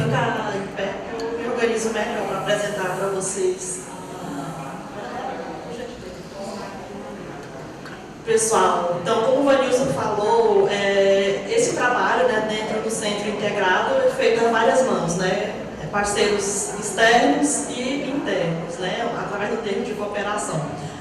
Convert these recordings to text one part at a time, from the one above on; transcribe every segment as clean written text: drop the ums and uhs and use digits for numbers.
ficar em pé, eu me organizo melhor para apresentar para vocês. Pessoal, então, como o Vanilson falou, esse trabalho, né, dentro do Centro Integrado é feito a várias mãos, né? Parceiros externos e internos, né, através do termo de cooperação.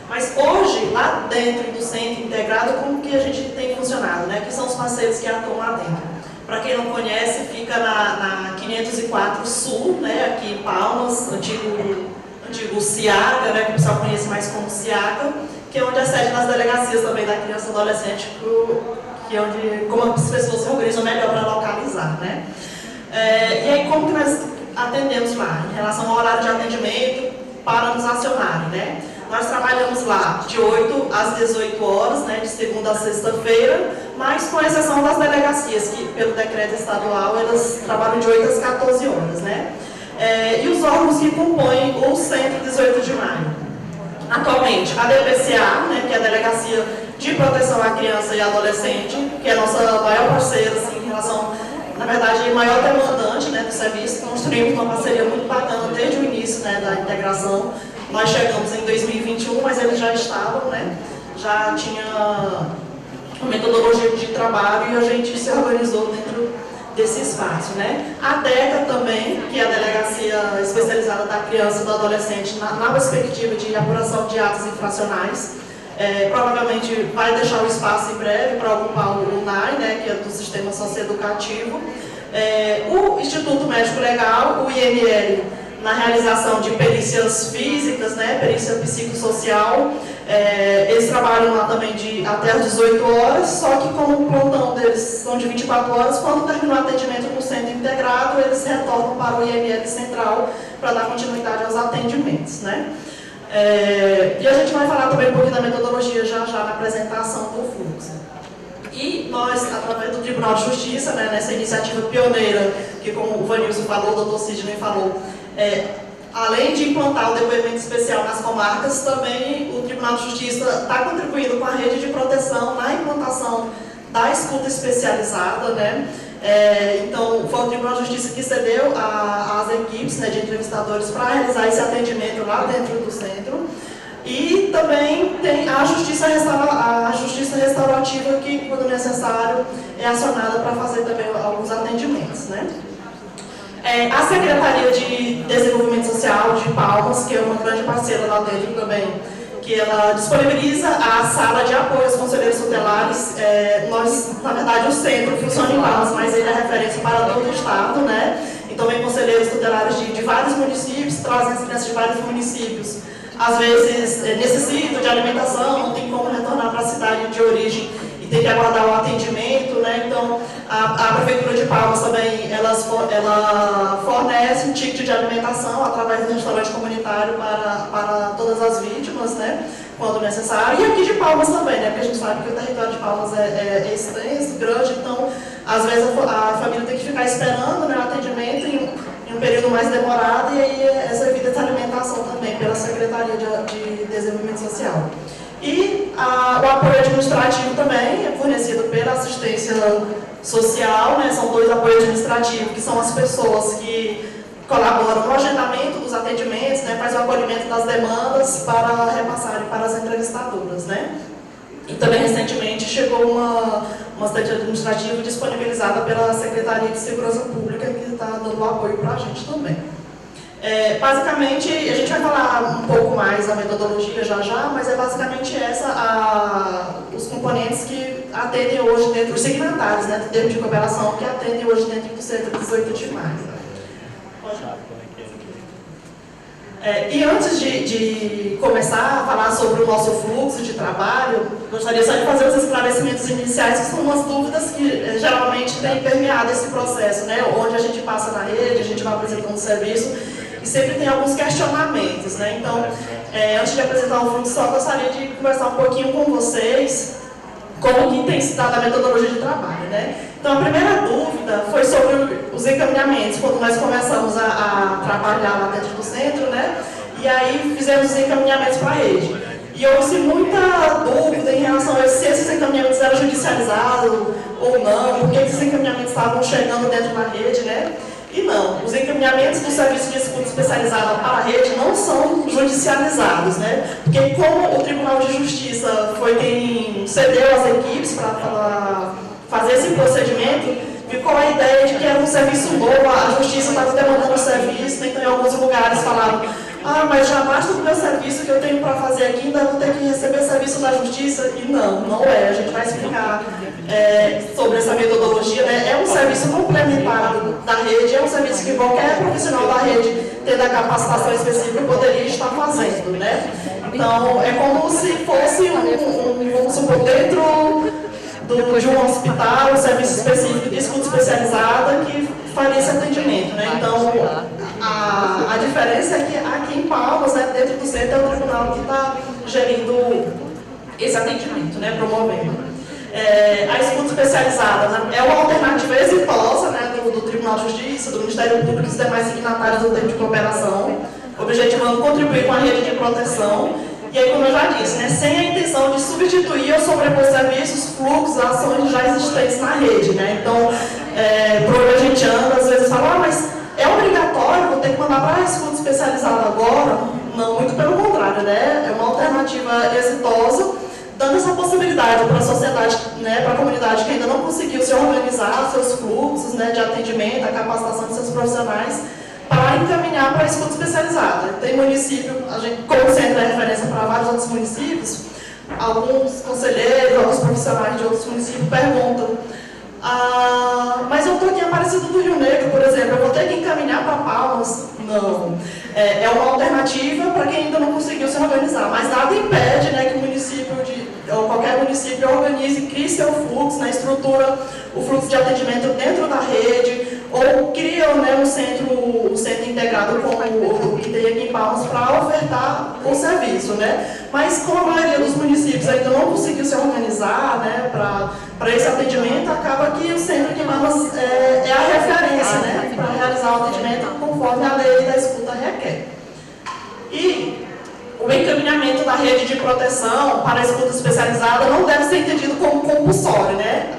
Mas hoje, lá dentro do Centro Integrado, como que a gente tem funcionado, né? Que são os parceiros que atuam lá dentro. Para quem não conhece, fica na 504 Sul, né, aqui em Palmas, antigo CIAGA, né, que o pessoal conhece mais como CIAGA, que é onde é sede das delegacias também da criança e adolescente, que é onde, como as pessoas se organizam melhor para localizar, né? E aí, como que nós atendemos lá, em relação ao horário de atendimento para nos acionarem, né? Nós trabalhamos lá de 8 às 18 horas, né, de segunda a sexta-feira, mas com exceção das delegacias, que pelo decreto estadual, elas trabalham de 8 às 14 horas, né? E os órgãos que compõem o Centro 18 de Maio. Atualmente, a DPCA, né, que é a Delegacia de Proteção à Criança e Adolescente, que é a nossa maior parceira, assim, em relação, na verdade, maior demandante, né, do serviço. Construímos uma parceria muito bacana desde o início, né, da integração. Nós chegamos em 2021, mas eles já estavam, né, já tinha uma metodologia de trabalho e a gente se organizou dentro desse espaço, né? A DECA também, que é a Delegacia Especializada da Criança e do Adolescente na perspectiva de apuração de atos infracionais, provavelmente vai deixar o espaço em breve para ocupar o UNAI, né, que é do Sistema Socioeducativo, o Instituto Médico Legal, o IML, na realização de perícias físicas, né, perícia psicossocial. Eles trabalham lá também até às 18 horas, só que como o plantão deles são de 24 horas, quando terminar o atendimento no Centro Integrado, eles retornam para o IML Central para dar continuidade aos atendimentos, né? E a gente vai falar também um pouquinho da metodologia já na apresentação do fluxo. E nós, através do Tribunal de Justiça, né, nessa iniciativa pioneira, que como o Vanilson falou, o doutor Sidney falou, além de implantar o depoimento especial nas comarcas, também o Tribunal de Justiça está contribuindo com a rede de proteção na implantação da escuta especializada, né? Então, foi o Tribunal de Justiça que cedeu às equipes, né, de entrevistadores para realizar esse atendimento lá dentro do centro. E também tem a justiça restaurativa que, quando necessário, é acionada para fazer também alguns atendimentos, né? A Secretaria de Desenvolvimento Social de Palmas, que é uma grande parceira lá dentro também, que ela disponibiliza a sala de apoio aos conselheiros tutelares. Nós, na verdade, o centro funciona em Palmas, mas ele é referência para todo o estado, né? Então, vem conselheiros tutelares de vários municípios, trazem as crianças de vários municípios. Às vezes, necessitam de alimentação, não tem como retornar para a cidade de origem e tem que aguardar o atendimento, né? Então, a Prefeitura de Palmas também, ela fornece um ticket de alimentação através do restaurante comunitário para todas as vítimas, né? Quando necessário. E aqui de Palmas também, né? Porque a gente sabe que o território de Palmas é extenso, grande, então, às vezes a família tem que ficar esperando, né, o atendimento em um período mais demorado, e aí é servida essa alimentação também pela Secretaria de Desenvolvimento Social. E o apoio administrativo também é fornecido pela assistência social, né? São 2 apoios administrativos, que são as pessoas que colaboram no agendamento dos atendimentos, né? Faz o acolhimento das demandas para repassarem para as entrevistadoras, né? E também recentemente chegou uma assistente administrativa disponibilizada pela Secretaria de Segurança Pública, que está dando o apoio para a gente também. Basicamente, a gente vai falar um pouco mais da metodologia já, mas é basicamente os componentes que atendem hoje dentro, os segmentários, né, do termo de cooperação, que atendem hoje dentro do Centro 18 de Maio. E antes de começar a falar sobre o nosso fluxo de trabalho, gostaria só de fazer os esclarecimentos iniciais, que são umas dúvidas que geralmente têm permeado esse processo, né, onde a gente passa na rede, a gente vai apresentando o serviço, e sempre tem alguns questionamentos, né? Então, antes de apresentar o fluxo, só gostaria de conversar um pouquinho com vocês como que tem se dado a metodologia de trabalho, né? Então, a primeira dúvida foi sobre os encaminhamentos, quando nós começamos a trabalhar lá dentro do centro, né? E aí fizemos os encaminhamentos para a rede. E houve muita dúvida em relação a se esses encaminhamentos eram judicializados ou não, porque esses encaminhamentos estavam chegando dentro da rede, né? E não, os encaminhamentos do serviço de escuta especializada para a rede não são judicializados, né? Porque como o Tribunal de Justiça foi quem cedeu às equipes para fazer esse procedimento, ficou a ideia de que era um serviço novo, a Justiça estava demandando o serviço, então em alguns lugares falavam: ah, mas já basta do meu serviço que eu tenho para fazer aqui, ainda vou ter que receber serviço da Justiça. E não é. A gente vai explicar sobre essa metodologia, né? É um serviço complementar da rede, é um serviço que qualquer profissional da rede, tendo a capacitação específica, poderia estar fazendo, né? Então, é como se fosse vamos supor, dentro de um hospital, um serviço específico de escuta especializada que faria esse atendimento, né? Então, a diferença é que aqui em Palmas, né, dentro do centro, é o tribunal que está gerindo esse atendimento, né, promovendo. A escuta especializada, né, é uma alternativa exitosa, né, do Tribunal de Justiça, do Ministério Público e dos demais signatários do termo de cooperação, objetivando contribuir com a rede de proteção. E aí, como eu já disse, né, sem a intenção de substituir ou sobrepor serviços, fluxos, ações já existentes na rede, né? Então, por onde a gente anda, às vezes fala: ah, mas é obrigatório, vou ter que mandar para a escuta especializada agora? Não, muito pelo contrário, né? É uma alternativa exitosa, dando essa possibilidade para a sociedade, né, para a comunidade que ainda não conseguiu se organizar, seus fluxos, né, de atendimento, a capacitação de seus profissionais, para encaminhar para a escuta especializada. Tem município, a gente, como centro é referência para vários outros municípios, alguns conselheiros, alguns profissionais de outros municípios perguntam: mas eu estou aqui em Aparecida do Rio Negro, por exemplo, eu vou ter que encaminhar para Palmas? Não. É uma alternativa para quem ainda não conseguiu se organizar, mas nada impede, né, que o município, ou qualquer município, organize, crie seu fluxo, né, estrutura o fluxo de atendimento dentro da rede, ou cria, né, um centro integrado como o que tem aqui em Palmas para ofertar o serviço, né? Mas como a maioria dos municípios ainda não conseguiu se organizar, né, para esse atendimento, acaba que o centro aqui em Palmas é a referência, né, para realizar o atendimento conforme a lei da escuta requer. E o encaminhamento da rede de proteção para a escuta especializada não deve ser entendido como compulsório, né?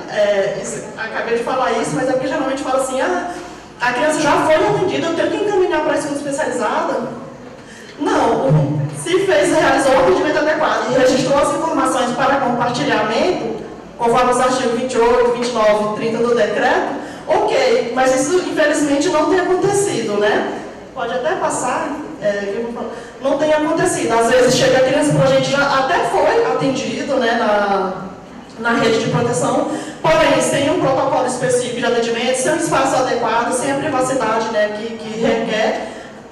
Acabei de falar isso, mas é porque geralmente fala assim: ah, a criança já foi atendida, eu tenho que encaminhar para a escuta especializada? Não, se realizou o atendimento adequado e registrou as informações para compartilhamento, conforme os artigos 28, 29 e 30 do decreto, ok, mas isso infelizmente não tem acontecido, né? Pode até passar, não tem acontecido. Às vezes chega a criança para a gente, já até foi atendido, né, na rede de proteção, porém, sem um protocolo específico de atendimento, sem um espaço adequado, sem a privacidade, né, que requer,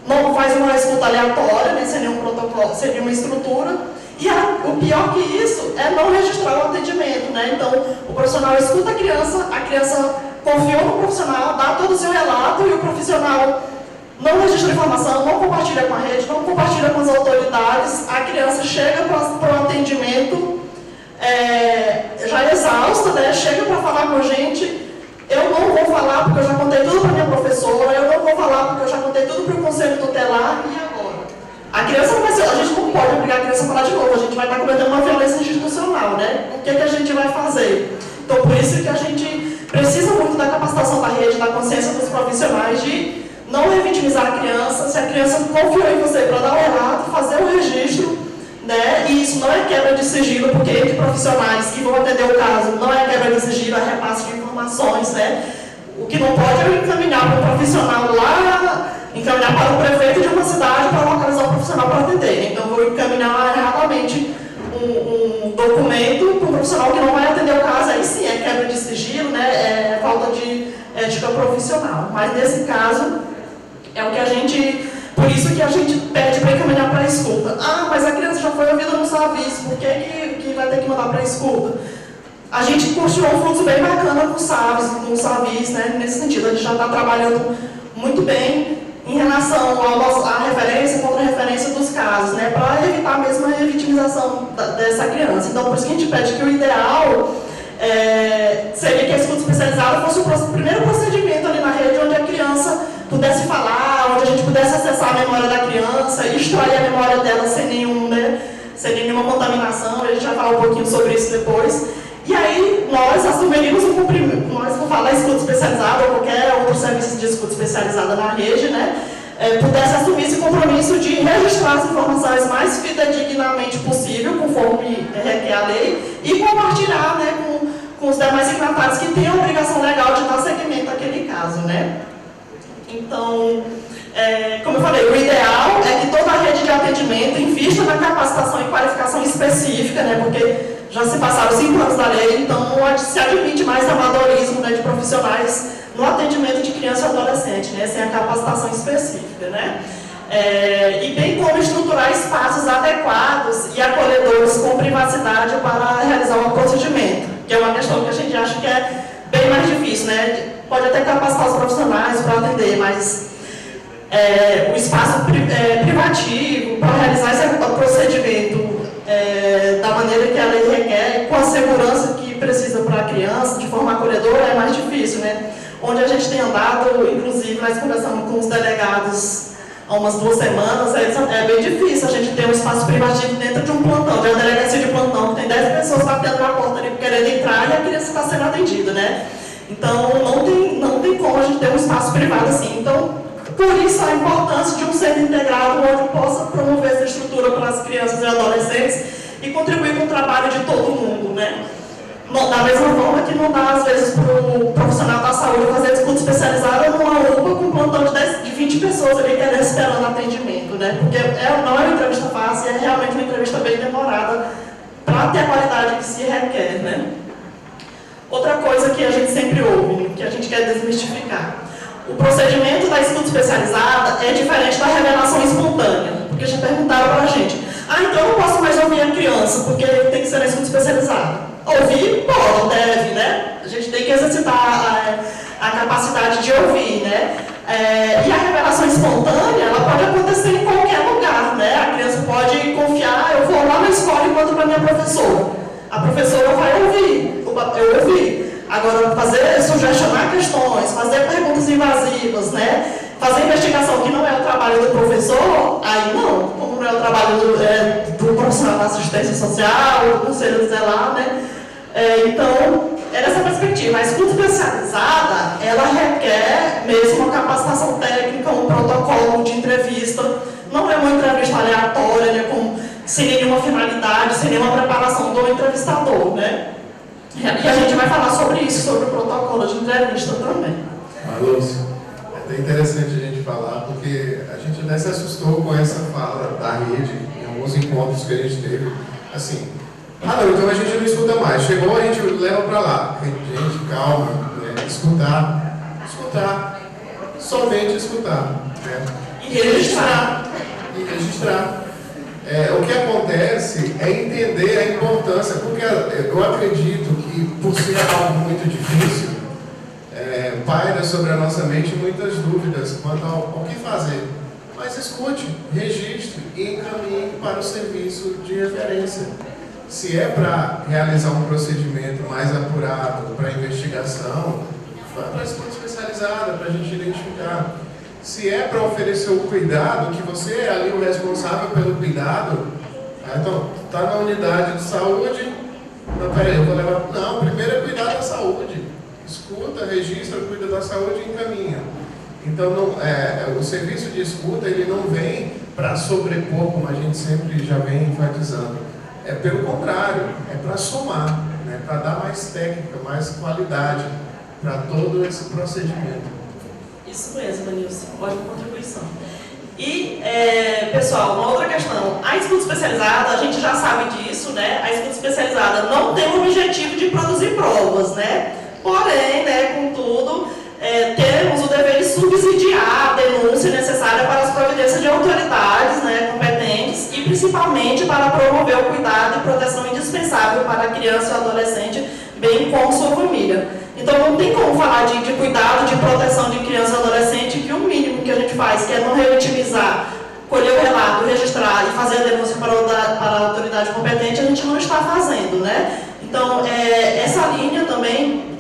não faz uma escuta aleatória, né, sem nenhum protocolo, sem nenhuma estrutura. E o pior que isso é não registrar o atendimento, né? Então, o profissional escuta a criança confiou no profissional, dá todo o seu relato e o profissional não registra informação, não compartilha com a rede, não compartilha com as autoridades, a criança chega para o atendimento já exausta, né? Chega para falar com a gente: eu não vou falar porque eu já contei tudo para minha professora, eu não vou falar porque eu já contei tudo para o conselho tutelar, e agora? A criança não vai ser, a gente não pode obrigar a criança a falar de novo, a gente vai estar cometendo uma violência institucional, né? O que a gente vai fazer? Então, por isso que a gente precisa muito da capacitação da rede, da consciência dos profissionais, de não revitimizar a criança. Se a criança confiou em você para dar o relato, fazer o registro, né? E isso não é quebra de sigilo, porque entre profissionais que vão atender o caso, não é quebra de sigilo, é repasse de informações, né? O que não pode é encaminhar para um profissional lá, encaminhar para o prefeito de uma cidade para localizar o profissional para atender. Então, vou encaminhar erradamente um documento para um profissional que não vai atender o caso, aí sim é quebra de sigilo, né? É falta de ética profissional. Mas nesse caso, é o que a gente, por isso que a gente pede para encaminhar para a escuta. Ah, mas a criança já foi ouvida no SAVIS, por que vai ter que mandar para a escuta? A gente construiu um fluxo bem bacana com o SAVIS, né? Nesse sentido, a gente já está trabalhando muito bem em relação à referência, contra-referência dos casos, né? Para evitar mesmo a revitimização dessa criança. Então, por isso que a gente pede que o ideal seria que a escuta especializada fosse o primeiro procedimento ali na rede, onde a criança pudesse falar, onde a gente pudesse acessar a memória da criança, extrair a memória dela sem nenhuma contaminação. A gente vai falar um pouquinho sobre isso depois. E aí nós assumiríamos o cumprimento, nós vamos falar escuta especializada ou qualquer outro serviço de escuta especializada na rede, né, pudesse assumir esse compromisso de registrar as informações mais fidedignamente possível, conforme requer a lei, e compartilhar, né, com os demais signatários que têm a obrigação legal de dar seguimento àquele caso, né. Então, como eu falei, o ideal é que toda a rede de atendimento invista na capacitação e qualificação específica, né, porque já se passaram 5 anos da lei, então não se admite mais amadorismo, né, de profissionais no atendimento de criança e adolescente, né, sem a capacitação específica, né. E bem como estruturar espaços adequados e acolhedores com privacidade para realizar o procedimento, que é uma questão que a gente acha que é bem mais difícil, né. Pode até capacitar os profissionais para atender, mas o espaço privativo para realizar esse procedimento da maneira que a lei requer, com a segurança que precisa para a criança, de forma acolhedora, é mais difícil, né? Onde a gente tem andado, inclusive, nós conversamos com os delegados há umas 2 semanas, é bem difícil a gente ter um espaço privativo dentro de um plantão, de uma delegacia de plantão, que tem 10 pessoas batendo na porta ali querendo entrar e a criança está sendo atendida, né? Então, não tem como a gente ter um espaço privado assim. Então, por isso a importância de um centro integrado onde possa promover essa estrutura para as crianças e adolescentes e contribuir com o trabalho de todo mundo, né? Da mesma forma que não dá, às vezes, para o profissional da saúde fazer escuta especializada numa UPA com um plantão de 20 pessoas ali esperando atendimento, né? Porque não é uma entrevista fácil, é realmente uma entrevista bem demorada para ter a qualidade que se requer, né? Outra coisa que a gente sempre ouve, que a gente quer desmistificar. O procedimento da escuta especializada é diferente da revelação espontânea, porque já perguntaram para a gente, então eu não posso mais ouvir a criança, porque tem que ser na escuta especializada. Ouvir pode, deve, né? A gente tem que exercitar a capacidade de ouvir, né? E a revelação espontânea, ela pode acontecer em qualquer lugar, né? A criança pode confiar, eu vou lá na escola e conto para a minha professora. A professora vai ouvir, eu ouvi. Agora, sugestionar questões, fazer perguntas invasivas, né? Fazer investigação que não é o trabalho do professor, aí não, como não é o trabalho do profissional da assistência social, do conselho tutelar, né? Então, é nessa perspectiva. A escuta especializada, ela requer mesmo uma capacitação técnica, um protocolo de entrevista, não é uma entrevista aleatória, né? Sem nenhuma finalidade, sem nenhuma preparação do entrevistador, né? E a gente vai falar sobre isso, sobre o protocolo de entrevista também. Lúcia, é até interessante a gente falar, porque a gente até se assustou com essa fala da rede, em alguns encontros que a gente teve, assim, não, então a gente não escuta mais, chegou, a gente leva para lá. Gente, calma, né? Escutar, somente escutar. Né? E registrar. O que acontece é entender a importância, porque eu acredito que, por ser algo muito difícil, paira sobre a nossa mente muitas dúvidas quanto ao que fazer. Mas escute, registre e encaminhe para o serviço de referência. Se é para realizar um procedimento mais apurado, para investigação, vá para a escuta especializada, para a gente identificar. Se é para oferecer o cuidado, que você é ali o responsável pelo cuidado, então, está na unidade de saúde, eu vou levar... Não, primeiro é cuidar da saúde. Escuta, registra, cuida da saúde e encaminha. Então, o serviço de escuta, ele não vem para sobrepor, como a gente sempre já vem enfatizando. É pelo contrário, é para somar, né? Para dar mais técnica, mais qualidade para todo esse procedimento. Isso mesmo, Nilson. Ótima contribuição. E, pessoal, uma outra questão. A escuta especializada, a gente já sabe disso, né? A escuta especializada não tem o objetivo de produzir provas, né? Porém, né, contudo, temos o dever de subsidiar a denúncia necessária para as providências de autoridades, né, competentes e principalmente para promover o cuidado e proteção indispensável para a criança e o adolescente, bem como sua família. Então não tem como falar de cuidado, de proteção de criança e adolescente, que o mínimo que a gente faz, que é não revitimizar, colher o relato, registrar e fazer a denúncia para a autoridade competente, a gente não está fazendo, né? Então, essa linha também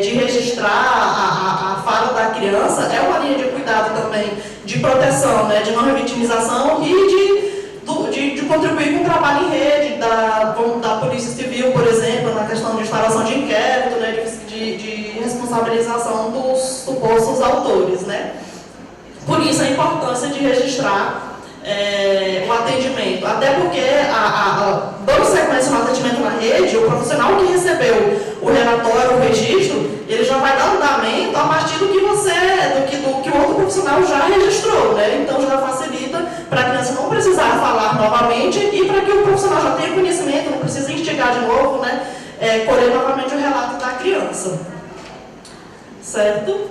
de registrar a fala da criança é uma linha de cuidado também, de proteção, né, de não revitimização e de contribuir com o trabalho em rede da Polícia Civil, por exemplo, na questão de instalação isso, a importância de registrar o atendimento. Até porque, dando sequência no atendimento na rede, o profissional que recebeu o relatório, o registro, ele já vai dar andamento a partir do que o outro profissional já registrou, né? Então já facilita para a criança não precisar falar novamente e para que o profissional já tenha conhecimento, não precisa instigar de novo, né? Colher novamente o relato da criança. Certo?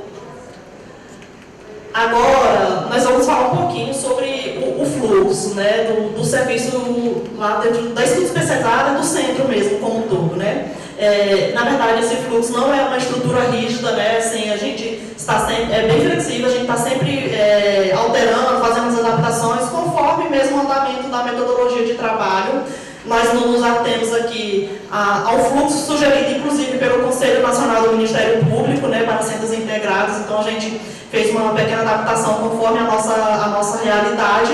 Agora, nós vamos falar um pouquinho sobre o fluxo, né, do serviço lá dentro da estudo especializada do centro mesmo, como um todo, né. Na verdade, esse fluxo não é uma estrutura rígida, né, assim, a gente está sempre, bem flexível, a gente está sempre alterando, fazendo as adaptações, conforme mesmo o andamento da metodologia de trabalho. Nós nos atemos aqui ao fluxo sugerido, inclusive, pelo Conselho Nacional do Ministério Público, né, para centros integrados. Então, a gente fez uma pequena adaptação conforme a nossa realidade,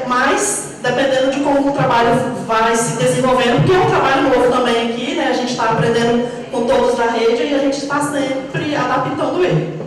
mas, dependendo de como o trabalho vai se desenvolvendo, porque é um trabalho novo também aqui, né, a gente está aprendendo com todos da rede e a gente está sempre adaptando ele.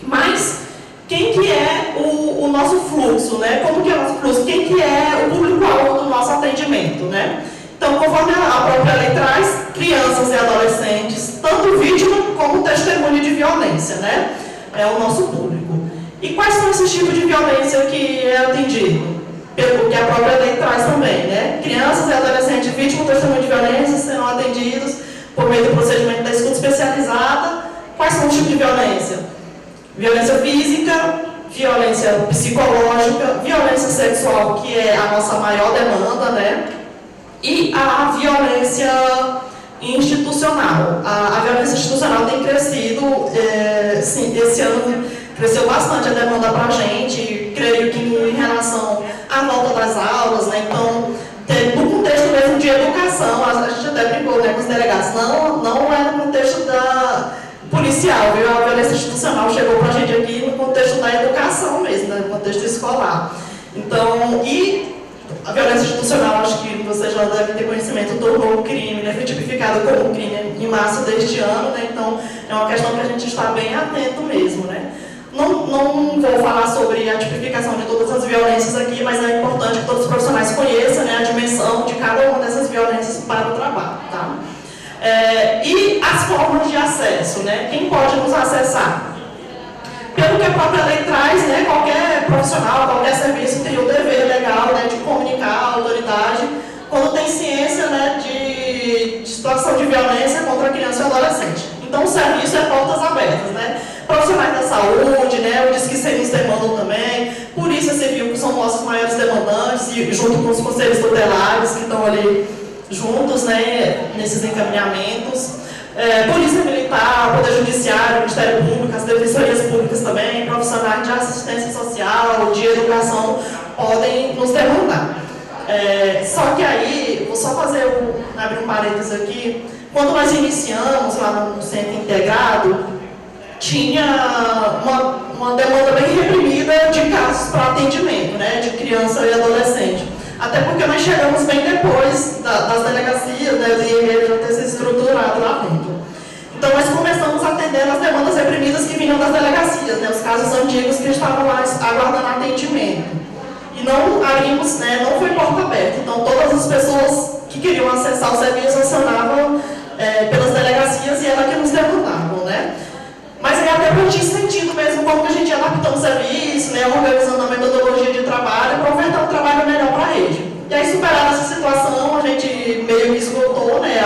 Mas, quem que é o nosso fluxo, né? Como que é o nosso fluxo? Quem que é o público-alvo do nosso atendimento, né? Então, conforme a própria lei traz, crianças e adolescentes, tanto vítima como testemunha de violência, né? É o nosso público. E quais são esses tipos de violência que é atendido? Pelo que a própria lei traz também, né? Crianças e adolescentes vítimas ou testemunha de violência serão atendidos por meio do procedimento da escuta especializada. Quais são os tipos de violência? Violência física, violência psicológica, violência sexual, que é a nossa maior demanda, né? E a violência institucional. A violência institucional tem crescido, sim, esse ano cresceu bastante a demanda para a gente, creio que em relação à volta das aulas, né? Então, no contexto mesmo de educação, a gente até brincou, né, com os delegados, não é no contexto policial, viu? A violência institucional chegou para a gente aqui no contexto da educação mesmo, né? No contexto escolar. Então, e a violência institucional, acho que você já deve ter conhecimento, tornou o crime, né? Foi tipificado como crime em março deste ano, né? Então, é uma questão que a gente está bem atento mesmo, né? Não vou falar sobre a tipificação de todas as violências aqui, mas é importante que todos os profissionais conheçam, né, a dimensão de cada uma dessas violências para o trabalho, tá? E as formas de acesso, né? Quem pode nos acessar? Pelo que a própria lei traz, né, qualquer profissional, qualquer serviço tem o dever legal, né, de comunicar à autoridade quando tem ciência, né, de situação de violência contra a criança e adolescente. Então, o serviço é portas abertas, né? Profissionais da saúde, né, o Disque 100 nos demandam também, Polícia Civil, que são nossos maiores demandantes, e junto com os conselhos tutelares que estão ali juntos, né, nesses encaminhamentos. Polícia Militar, Poder Judiciário, Ministério Público, as defensorias públicas também, profissionais de assistência social, de educação, podem nos demandar. Só que aí, vou só abrir um parênteses aqui, quando nós iniciamos lá no Centro Integrado, tinha uma demanda bem reprimida de casos para atendimento, né, de criança e adolescente. Até porque nós chegamos bem depois das delegacias, né, do IML já ter se estruturado lá dentro. Então, nós começamos atendendo as demandas reprimidas que vinham das delegacias, né, os casos antigos que estavam lá aguardando atendimento. E não abrimos, né, não foi porta aberta. Então, todas as pessoas que queriam acessar o serviço acionavam pelas delegacias e era que nos demandavam, né. Mas é até para a gente sentido mesmo como que a gente ia adaptando o serviço, né, organizando a metodologia de trabalho para ofertar um trabalho melhor para a rede. E aí, superada essa situação, a gente meio que esgotou, né,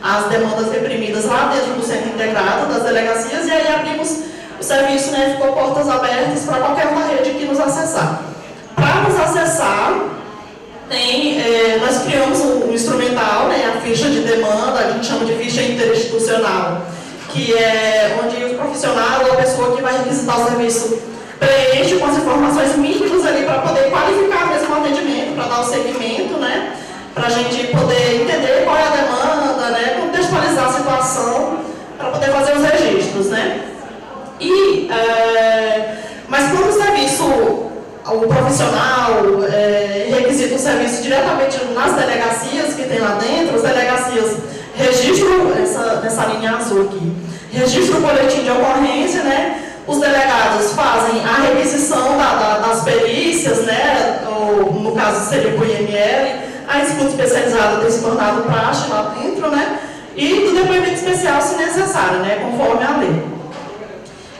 as demandas reprimidas lá dentro do Centro Integrado, das delegacias, e aí abrimos o serviço, né, ficou portas abertas para qualquer uma rede que nos acessar. Para nos acessar, nós criamos um instrumental, né, a ficha de demanda, a gente chama de ficha interinstitucional, que é onde o profissional ou a pessoa que vai requisitar o serviço preenche com as informações mínimas ali para poder qualificar mesmo o atendimento, para dar o segmento, né? Para a gente poder entender qual é a demanda, né? Contextualizar a situação para poder fazer os registros, né? Mas quando o serviço, o profissional requisita o serviço diretamente nas delegacias que tem lá dentro, as delegacias registram, nessa linha azul aqui, registra o boletim de ocorrência, né? Os delegados fazem a requisição das perícias, né, ou no caso seria o IML, a escuta especializada tem se tornado praxe lá dentro, né, e do depoimento especial se necessário, né, conforme a lei.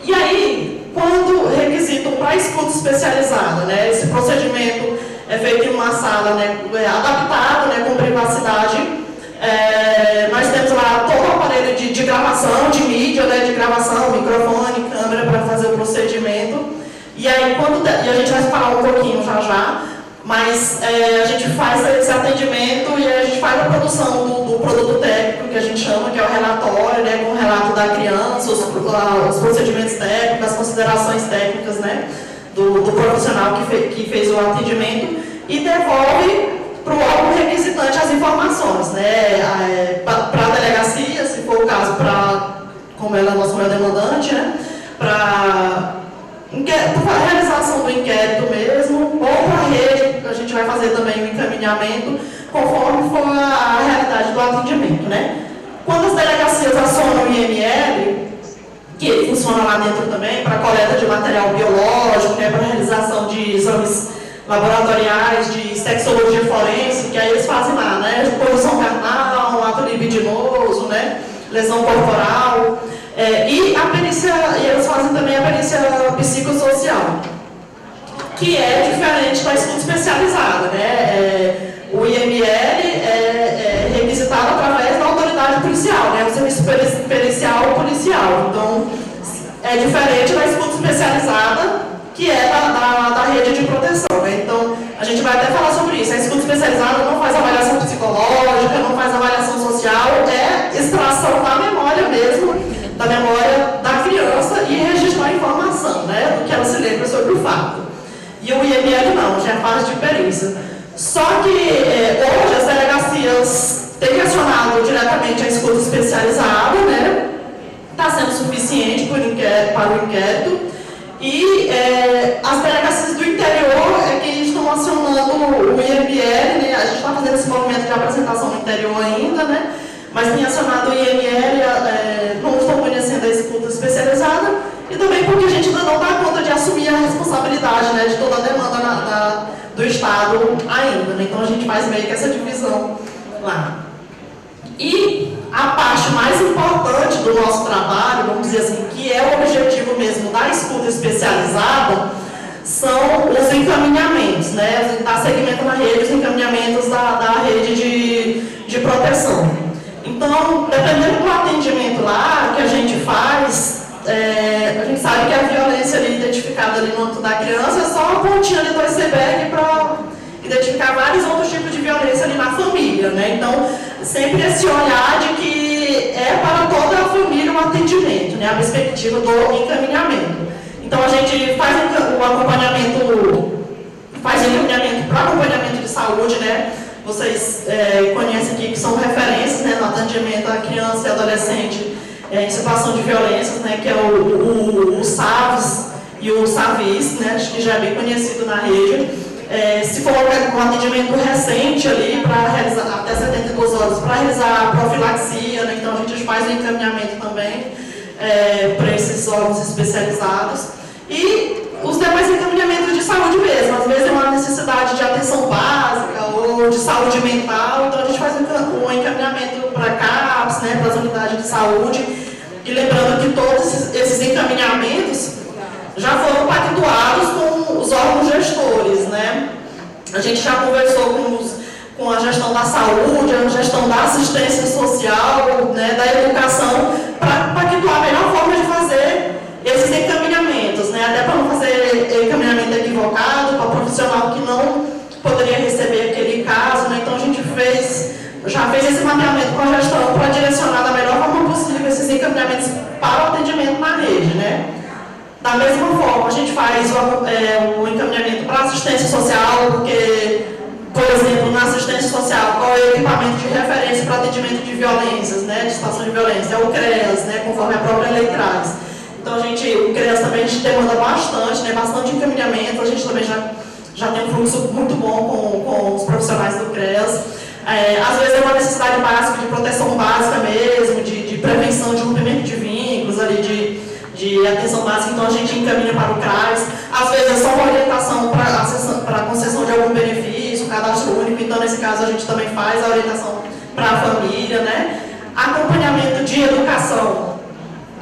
E aí, quando requisitam para a escuta especializada, né, esse procedimento é feito em uma sala, né, adaptada, né, com privacidade, nós temos lá todo o aparelho de gravação, de mídia, né, de gravação, microfone, câmera para fazer o procedimento. E aí, e a gente vai falar um pouquinho já, mas a gente faz esse atendimento e a gente faz a produção do produto técnico, que a gente chama, que é o relatório, né, com o relato da criança, os procedimentos técnicos, as considerações técnicas, né, do profissional que fez o atendimento, e devolve para o órgão requisitante as informações, né, para a delegacia, se for o caso, como ela é a nossa maior demandante, né, para a realização do inquérito mesmo, ou para a rede, a gente vai fazer também o encaminhamento, conforme for a realidade do atendimento, né. Quando as delegacias acionam o IML, que funciona lá dentro também, para coleta de material biológico, né, para realização de exames laboratoriais, de sexologia forense, que aí eles fazem lá, né, posição carnal, ato libidinoso, né, lesão corporal, e a perícia, e eles fazem também a perícia psicossocial, que é diferente da escuta especializada, né, o IML é requisitado através da autoridade policial, né, o serviço pericial policial, então é diferente da escuta especializada, que é da rede de proteção, né? Então, a gente vai até falar sobre isso. A escuta especializada não faz avaliação psicológica, não faz avaliação social, é extração da memória mesmo, da memória da criança e registrar a informação, né, do que ela se lembra sobre o fato. E o IML não, já é fase de perícia. Só que hoje as delegacias têm acionado diretamente a escuta especializada, né? Está sendo suficiente para o inquérito. E as delegacias do interior é que estão acionando o IML, né? A gente está fazendo esse movimento de apresentação no interior ainda, né? Mas tem acionado o IML, não estão conhecendo a escuta especializada, e também porque a gente ainda não dá conta de assumir a responsabilidade, né, de toda a demanda do Estado ainda, né? Então a gente faz meio que essa divisão lá. E a parte mais importante do nosso trabalho, vamos dizer assim, que é o objetivo mesmo da escuta especializada, são os encaminhamentos, né? Dar seguimento na rede, os encaminhamentos da rede de proteção. Então, dependendo do atendimento lá que a gente faz, a gente sabe que a violência ali identificada ali no âmbito da criança é só a pontinha ali do iceberg para identificar vários outros tipos de violência ali na família, né? Então, sempre esse olhar de que é para toda a família um atendimento, né? A perspectiva do encaminhamento. Então, a gente faz o acompanhamento, para acompanhamento de saúde, né? Vocês conhecem aqui que são referências, né, no atendimento à criança e adolescente em situação de violência, né, que é o SAVS e o SAVIS, né, acho que já é bem conhecido na rede. Se for um atendimento recente ali, para realizar até 72 horas, para realizar a profilaxia, né, então a gente faz o encaminhamento também para esses órgãos especializados. E os demais encaminhamentos de saúde mesmo, às vezes é uma necessidade de atenção básica ou de saúde mental, então a gente faz um encaminhamento para CAPS, né, para as unidades de saúde, e lembrando que todos esses encaminhamentos já foram pactuados com os órgãos gestores, né? A gente já conversou com a gestão da saúde, a gestão da assistência social, né, da educação, para pactuar a melhor forma de fazer esses encaminhamentos, né? Até para não fazer encaminhamento equivocado, para profissional que não poderia receber aquele caso, né? Então a gente já fez esse mapeamento com a gestão para direcionar da melhor forma possível esses encaminhamentos para o atendimento na rede, né? Da mesma forma, a gente faz o encaminhamento para assistência social, porque, por exemplo, na assistência social, qual é o equipamento de referência para atendimento de violências, né, de situação de violência? É o CREAS, né, conforme a própria lei traz. Então, o CREAS também a gente demanda bastante, né, bastante encaminhamento, a gente também já tem um fluxo muito bom com os profissionais do CREAS. Às vezes é uma necessidade básica, de proteção básica mesmo, de prevenção de rompimento de vínculos, ali, de de atenção básica, então a gente encaminha para o CRAS. Às vezes é só uma orientação para a concessão de algum benefício, cadastro único, então nesse caso a gente também faz a orientação para a família, né? Acompanhamento de educação,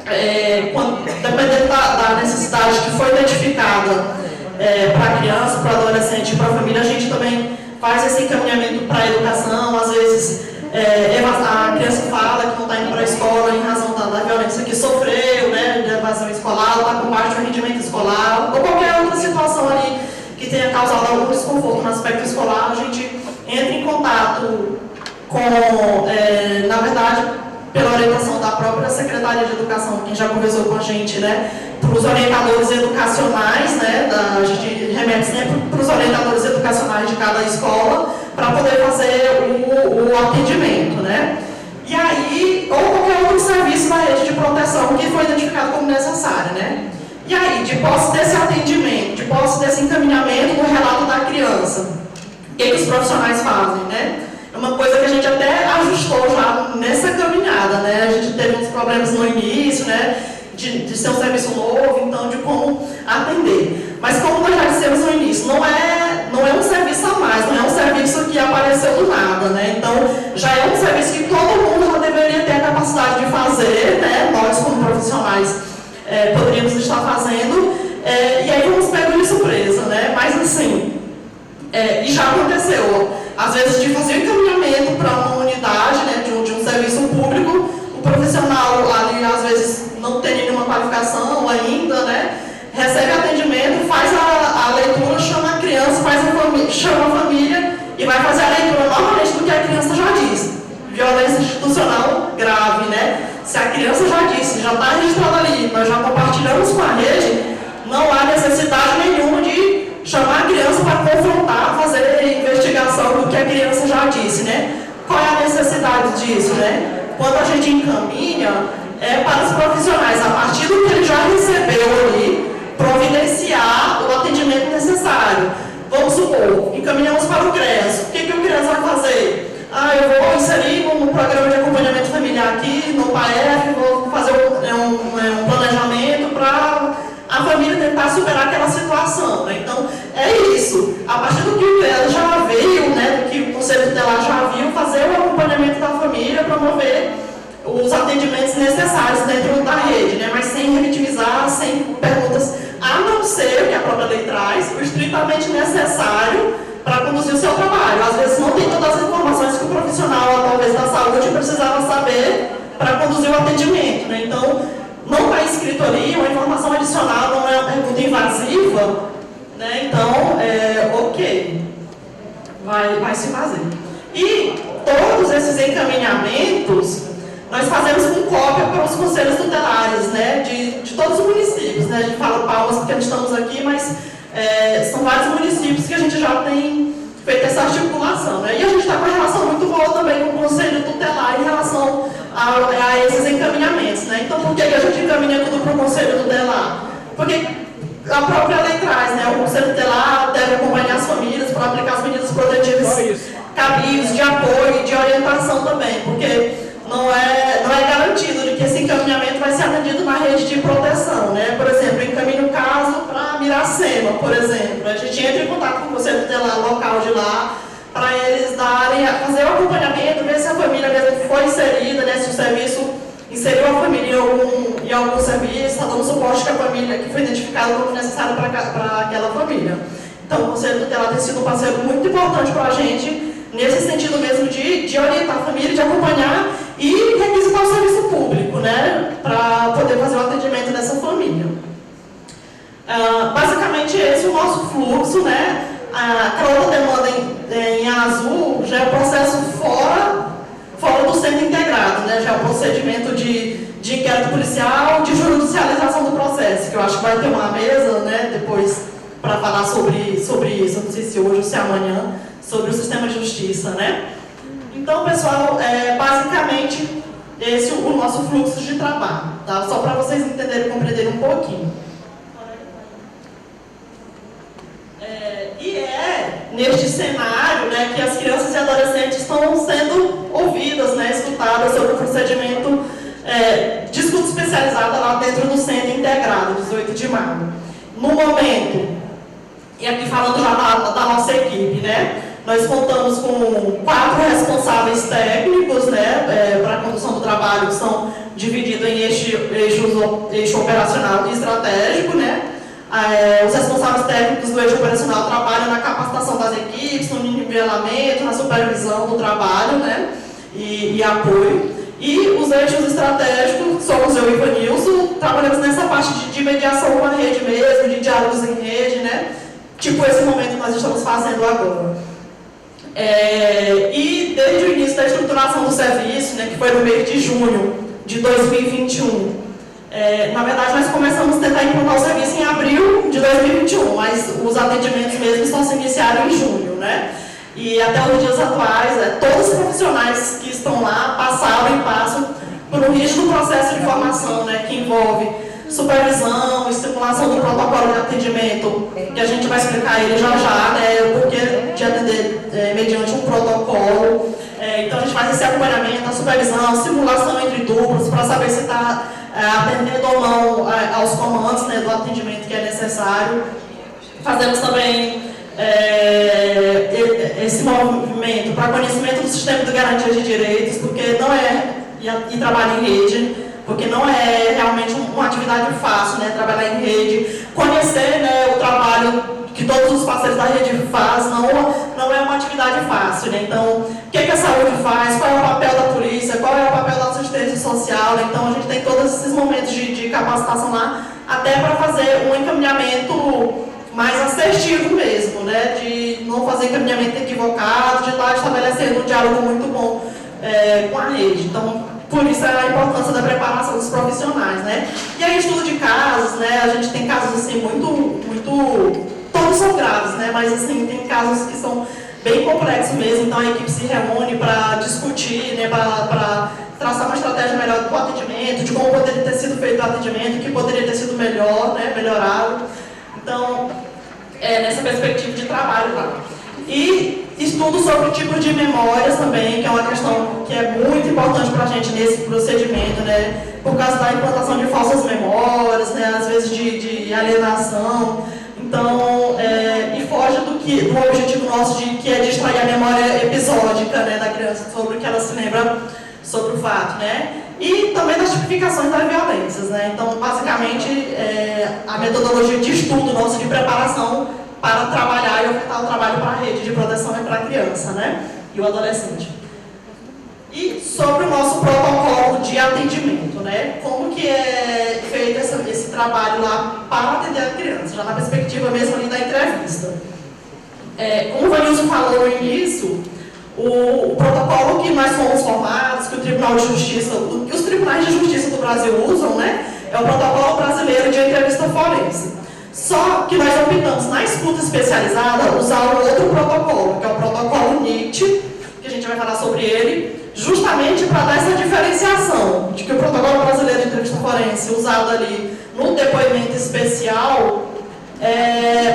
dependendo da necessidade que foi identificada para a criança, para o adolescente e para a família, a gente também faz esse encaminhamento para a educação. Às vezes a criança fala que não está indo para a escola em razão da violência que sofreu, né, de evasão escolar, está com baixo rendimento escolar, ou qualquer outra situação ali que tenha causado algum desconforto no aspecto escolar, a gente entra em contato com, na verdade, pela orientação da própria Secretaria de Educação, quem já conversou com a gente, né, para os orientadores educacionais, né, a gente remete sempre para os orientadores educacionais de cada escola, para poder fazer o atendimento, né. E aí, ou qualquer outro serviço da rede de proteção que foi identificado como necessário, né. E aí, de posse desse atendimento, de posse desse encaminhamento do relato da criança, o que os profissionais fazem, né? É uma coisa que a gente até ajustou já nessa caminhada, né? A gente teve uns problemas no início, né? De ser um serviço novo, então de como atender. Mas como nós já dissemos no início, não é um serviço a mais, não é um serviço que apareceu do nada, né? Então já é um serviço que todo mundo já deveria ter a capacidade de fazer, né? Nós como profissionais poderíamos estar fazendo, e aí vamos pegar de surpresa, né? Mas assim, e já aconteceu, às vezes de fazer o encaminhamento para uma unidade, né, de um serviço público, o profissional ali às vezes não tem nenhuma qualificação ainda, né, recebe atendimento, faz a leitura, chama a criança, chama a família e vai fazer a leitura novamente do que a criança já disse. Violência institucional grave, né? Se a criança já disse, já está registrada ali, nós já compartilhamos com a rede, não há necessidade nenhuma de chamar a criança para confrontar, fazer investigação do que a criança já disse, né? Qual é a necessidade disso, né? Quando a gente encaminha, para os profissionais, a partir do que ele já recebeu ali, providenciar o atendimento necessário. Vamos supor, encaminhamos para o CREAS. O que o CREAS vai fazer? Eu vou inserir um programa de acompanhamento familiar aqui, no PAEF, vou fazer um planejamento para a família tentar superar aquela situação, né? Então, é isso. A partir do que o CREAS já veio, né, do que o Conselho Tutelar já viu, fazer o acompanhamento da família, promover os atendimentos necessários dentro da rede, né? Mas sem revitimizar, sem perguntas, a não ser, que a própria lei traz, o estritamente necessário para conduzir o seu trabalho. Às vezes não tem todas as informações que o profissional, talvez da saúde, precisava saber para conduzir o atendimento, né? Então, não está escrito ali, uma informação adicional, não é uma pergunta invasiva, né? Então, ok, vai se fazer. E todos esses encaminhamentos, nós fazemos com cópia para os conselhos tutelares, né? De todos os municípios, né? A gente fala Palmas porque nós estamos aqui, mas são vários municípios que a gente já tem feito essa articulação, né? E a gente está com uma relação muito boa também com o Conselho Tutelar em relação a esses encaminhamentos, né? Então, por que a gente encaminha tudo para o Conselho Tutelar? Porque a própria lei traz, né? O Conselho Tutelar deve acompanhar as famílias para aplicar as medidas protetivas cabíveis, de apoio e de orientação também, porque não é garantido de que esse encaminhamento vai ser atendido na rede de proteção, né? Por exemplo, encaminha o caso para Miracema, por exemplo. A gente entra em contato com o Conselho Tutelar local de lá, para eles fazer o acompanhamento, ver se a família mesmo foi inserida, né? Se o serviço inseriu a família em algum serviço, está dando suporte que a família que foi identificada como necessário para aquela família. Então, o Conselho Tutelar tem sido um parceiro muito importante para a gente, nesse sentido mesmo de orientar a família, de acompanhar e requisitar o serviço público, né, para poder fazer o atendimento dessa família. Basicamente esse é o nosso fluxo, né? Aquela outra demanda em azul já é o processo fora do centro integrado, né? Já é o procedimento de inquérito policial, de judicialização do processo, que eu acho que vai ter uma mesa, né, depois para falar sobre isso, eu não sei se hoje ou se amanhã, sobre o sistema de justiça, né? Então, pessoal, basicamente, esse é o nosso fluxo de trabalho, tá? Só para vocês entenderem e compreenderem um pouquinho. E neste cenário, né, que as crianças e adolescentes estão sendo ouvidas, né, escutadas sobre o procedimento, discutido estudo especializada lá dentro do Centro Integrado, 18 de maio. No momento, e aqui falando já da nossa equipe, né? Nós contamos com 4 responsáveis técnicos, né, para a condução do trabalho, que são divididos em eixo operacional e estratégico, né? Os responsáveis técnicos do eixo operacional trabalham na capacitação das equipes, no nivelamento, na supervisão do trabalho, né, e apoio. E os eixos estratégicos, somos eu e o Ivanilson, trabalhamos nessa parte de mediação com a rede mesmo, de diálogos em rede, né, tipo esse momento que nós estamos fazendo agora. E desde o início da estruturação do serviço, né, que foi no mês de junho de 2021, na verdade nós começamos a tentar implantar o serviço em abril de 2021, mas os atendimentos mesmo só se iniciaram em junho, né? E até os dias atuais, todos os profissionais que estão lá passaram e passam por um rígido processo de formação, né, que envolve supervisão, estimulação do protocolo de atendimento, que a gente vai explicar ele já, né, o porquê de atender mediante um protocolo. Então a gente faz esse acompanhamento, a supervisão, simulação entre duplas, para saber se está atendendo ou não aos comandos, né, do atendimento que é necessário. Fazemos também esse movimento para conhecimento do sistema de garantia de direitos, porque não é, e trabalho em rede, porque não é realmente uma atividade fácil, né, trabalhar em rede, conhecer, né, o trabalho que todos os parceiros da rede fazem, não é uma atividade fácil, né? Então, o que a saúde faz, qual é o papel da polícia, qual é o papel da assistência social, né? Então a gente tem todos esses momentos de capacitação lá, até para fazer um encaminhamento mais assertivo mesmo, né? De não fazer encaminhamento equivocado, de estar estabelecendo um diálogo muito bom com a rede. Então, por isso a importância da preparação dos profissionais, né? E aí, estudo de casos, né? A gente tem casos assim muito todos são graves, né? Mas assim, tem casos que são bem complexos mesmo, então a equipe se reúne para discutir, né? Para traçar uma estratégia melhor do atendimento, de como poderia ter sido feito o atendimento, o que poderia ter sido melhor, né? Melhorado. Então, nessa perspectiva de trabalho lá. E estudo sobre tipos de memórias também, que é uma questão que é muito importante para a gente nesse procedimento, né? Por causa da implantação de falsas memórias, né? Às vezes de alienação. Então, e foge do objetivo nosso que é de extrair a memória episódica, né, da criança, sobre o que ela se lembra sobre o fato, né? E também das tipificações das violências, né? Então, basicamente, a metodologia de estudo nosso de preparação para trabalhar e ofertar o trabalho para a rede de proteção e para a criança, né? E o adolescente. E sobre o nosso protocolo de atendimento, né? Como que é feito esse trabalho lá para atender a criança, já na perspectiva mesmo ali da entrevista. Como o Vanilson falou no início, o protocolo que nós fomos formados, que o Tribunal de Justiça, que os tribunais de justiça do Brasil usam, né? É o Protocolo Brasileiro de Entrevista Forense. Só que nós optamos, na escuta especializada, usar um outro protocolo, que é o protocolo NIT, que a gente vai falar sobre ele, justamente para dar essa diferenciação de que o Protocolo Brasileiro de Entrevista Forense, usado ali no depoimento especial,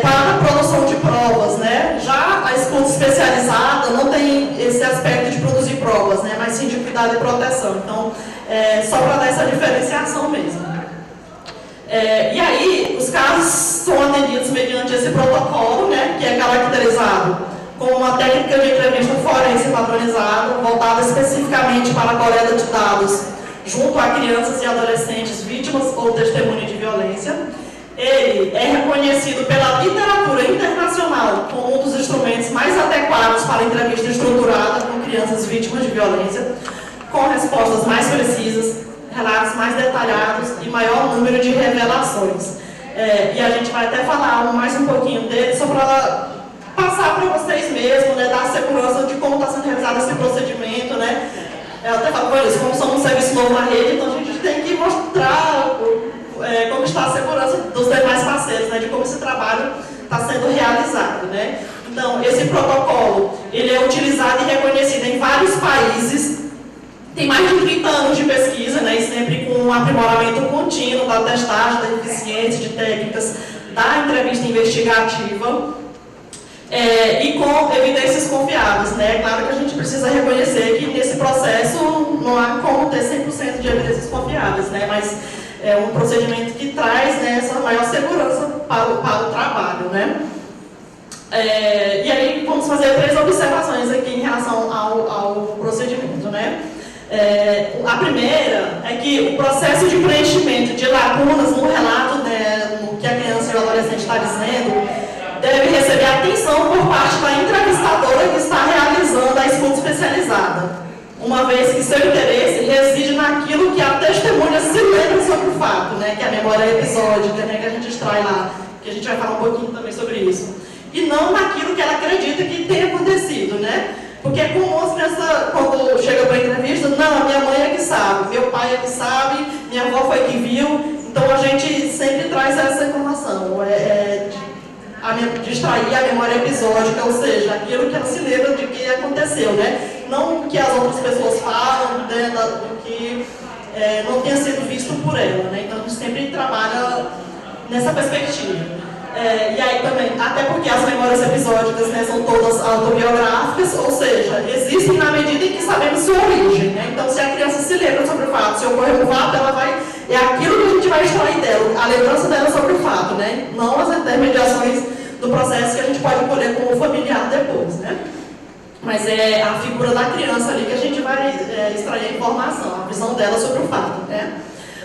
para a produção de provas, né? Já a escuta especializada não tem esse aspecto de produzir provas, né? Mas sim de cuidado e proteção. Então, só para dar essa diferenciação mesmo. E aí, os casos são atendidos mediante esse protocolo, né? Que é caracterizado como uma técnica de entrevista forense padronizada, voltada especificamente para a coleta de dados junto a crianças e adolescentes vítimas ou testemunhas de violência. Ele é reconhecido pela literatura internacional como um dos instrumentos mais adequados para a entrevista estruturada com crianças vítimas de violência, com respostas mais precisas, relatos mais detalhados e maior número de revelações. E a gente vai até falar mais um pouquinho dele, só para passar para vocês mesmo, né, dar segurança de como está sendo realizado esse procedimento, né? Eu até falo com eles, como somos um serviço novo na rede, então a gente tem que mostrar como está a segurança dos demais parceiros, né, de como esse trabalho está sendo realizado, né? Então, esse protocolo, ele é utilizado e reconhecido em vários países, tem mais de 30 anos de pesquisa, né, e sempre com um aprimoramento contínuo da testagem, da eficiência de técnicas, da entrevista investigativa. e com evidências confiáveis, né? Claro que a gente precisa reconhecer que nesse processo não há como ter 100% de evidências confiáveis, né? Mas é um procedimento que traz, né, essa maior segurança para o trabalho, né? E aí vamos fazer 3 observações aqui em relação ao procedimento, né? A primeira é que o processo de preenchimento de lacunas no relato, né, no que a criança e o adolescente está dizendo, deve receber atenção por parte da entrevistadora que está realizando a escuta especializada, uma vez que seu interesse reside naquilo que a testemunha se lembra sobre o fato, né, que é a memória episódica, né, que a gente extrai lá, que a gente vai falar um pouquinho também sobre isso, e não naquilo que ela acredita que tenha acontecido, né? Porque é comum as crianças, quando chega para a entrevista, não, a minha mãe é que sabe, meu pai é que sabe, minha avó foi que viu, então a gente sempre traz essa informação, de extrair a memória episódica, ou seja, aquilo que ela se lembra de que aconteceu, né? Não o que as outras pessoas falam, né, do que não tenha sido visto por ela, né? Então a gente sempre trabalha nessa perspectiva. E aí também, até porque as memórias episódicas, né, são todas autobiográficas, ou seja, existem na medida em que sabemos sua origem, né? Então, se a criança se lembra sobre o fato, se ocorreu um fato, ela vai, é aquilo que a gente vai extrair dela, a lembrança dela sobre o fato, né? Não as intermediações do processo que a gente pode colher como familiar depois, né? Mas é a figura da criança ali que a gente vai extrair a informação, a visão dela sobre o fato, né?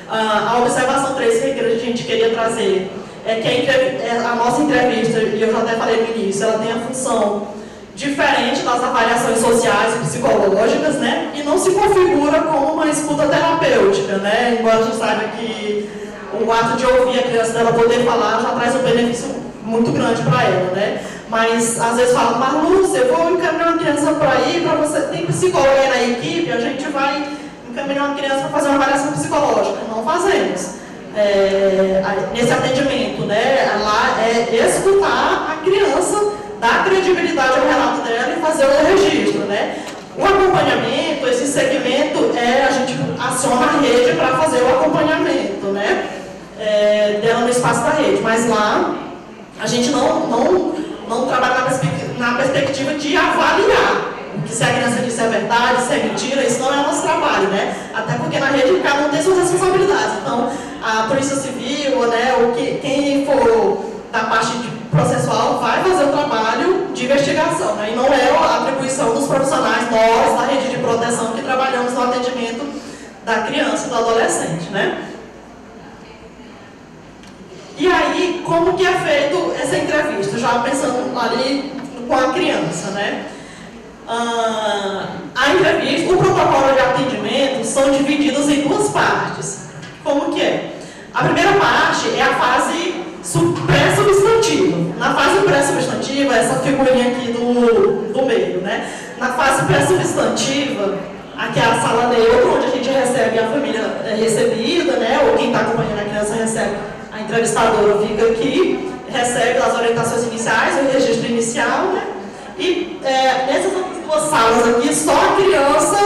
A observação 3 que a gente queria trazer é que a nossa entrevista, e eu já até falei no início, ela tem a função diferente das avaliações sociais e psicológicas, né? E não se configura como uma escuta terapêutica, né? Embora a gente saiba que o ato de ouvir a criança dela poder falar já traz um benefício muito grande para ela, né? Mas às vezes falam, mas Lúcia, eu vou encaminhar uma criança para aí, para você, tem psicólogo aí na equipe, a gente vai encaminhar uma criança para fazer uma avaliação psicológica. Não fazemos. Nesse atendimento, né, lá é escutar a criança, dar credibilidade ao relato dela e fazer o registro, né. O acompanhamento, esse segmento, a gente aciona a rede para fazer o acompanhamento, né, dela no espaço da rede, mas lá a gente não trabalha na perspectiva de avaliar que se a criança disse é verdade, se é mentira, isso não é o nosso trabalho, né? Até porque na rede cada um tem suas responsabilidades. Então, a Polícia Civil, né, quem for da parte processual vai fazer o trabalho de investigação, né? E não é a atribuição dos profissionais, nós, da rede de proteção, que trabalhamos no atendimento da criança e do adolescente, né? E aí, como que é feito essa entrevista? Já pensando ali com a criança, né? A entrevista, o protocolo de atendimento são divididos em 2 partes. Como que é? A primeira parte é a fase pré-substantiva. Na fase pré-substantiva, essa figurinha aqui do meio, né? Na fase pré-substantiva, aqui é a sala neutra, onde a gente recebe a família recebida, né? Ou quem está acompanhando a criança recebe, a entrevistadora fica aqui, recebe as orientações iniciais, o registro inicial, né? E nessas 2 salas aqui, só a criança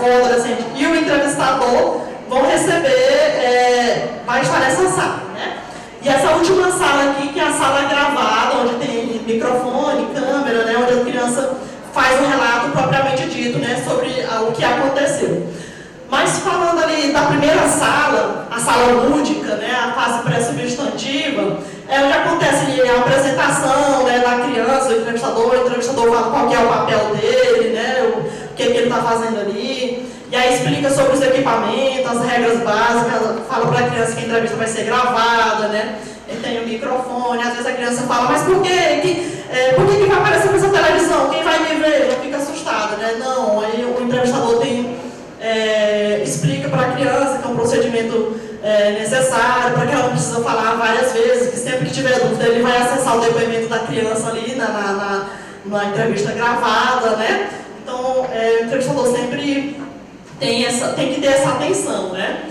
ou o adolescente e o entrevistador vão receber, vai estar nessa sala, né? E essa última sala aqui, que é a sala gravada, onde tem microfone, câmera, né? Onde a criança faz um relato propriamente dito, né? Sobre o que aconteceu. Mas falando ali da primeira sala, a sala lúdica, né? A fase pré-substantiva, é onde acontece ali a apresentação, né, da criança, o entrevistador fala qual que é o papel dele, né, o que ele está fazendo ali, e aí explica sobre os equipamentos, as regras básicas, fala para a criança que a entrevista vai ser gravada, né, ele tem o microfone, às vezes a criança fala, mas por que vai aparecer nessa televisão? Quem vai me ver? Já fica assustada, né, não, aí o entrevistador explica para a criança que é um procedimento necessário, para que ela não precisa falar várias vezes, que sempre que tiver dúvida ele vai acessar o depoimento da criança ali na entrevista gravada, né? Então, o entrevistador sempre tem que ter essa atenção, né?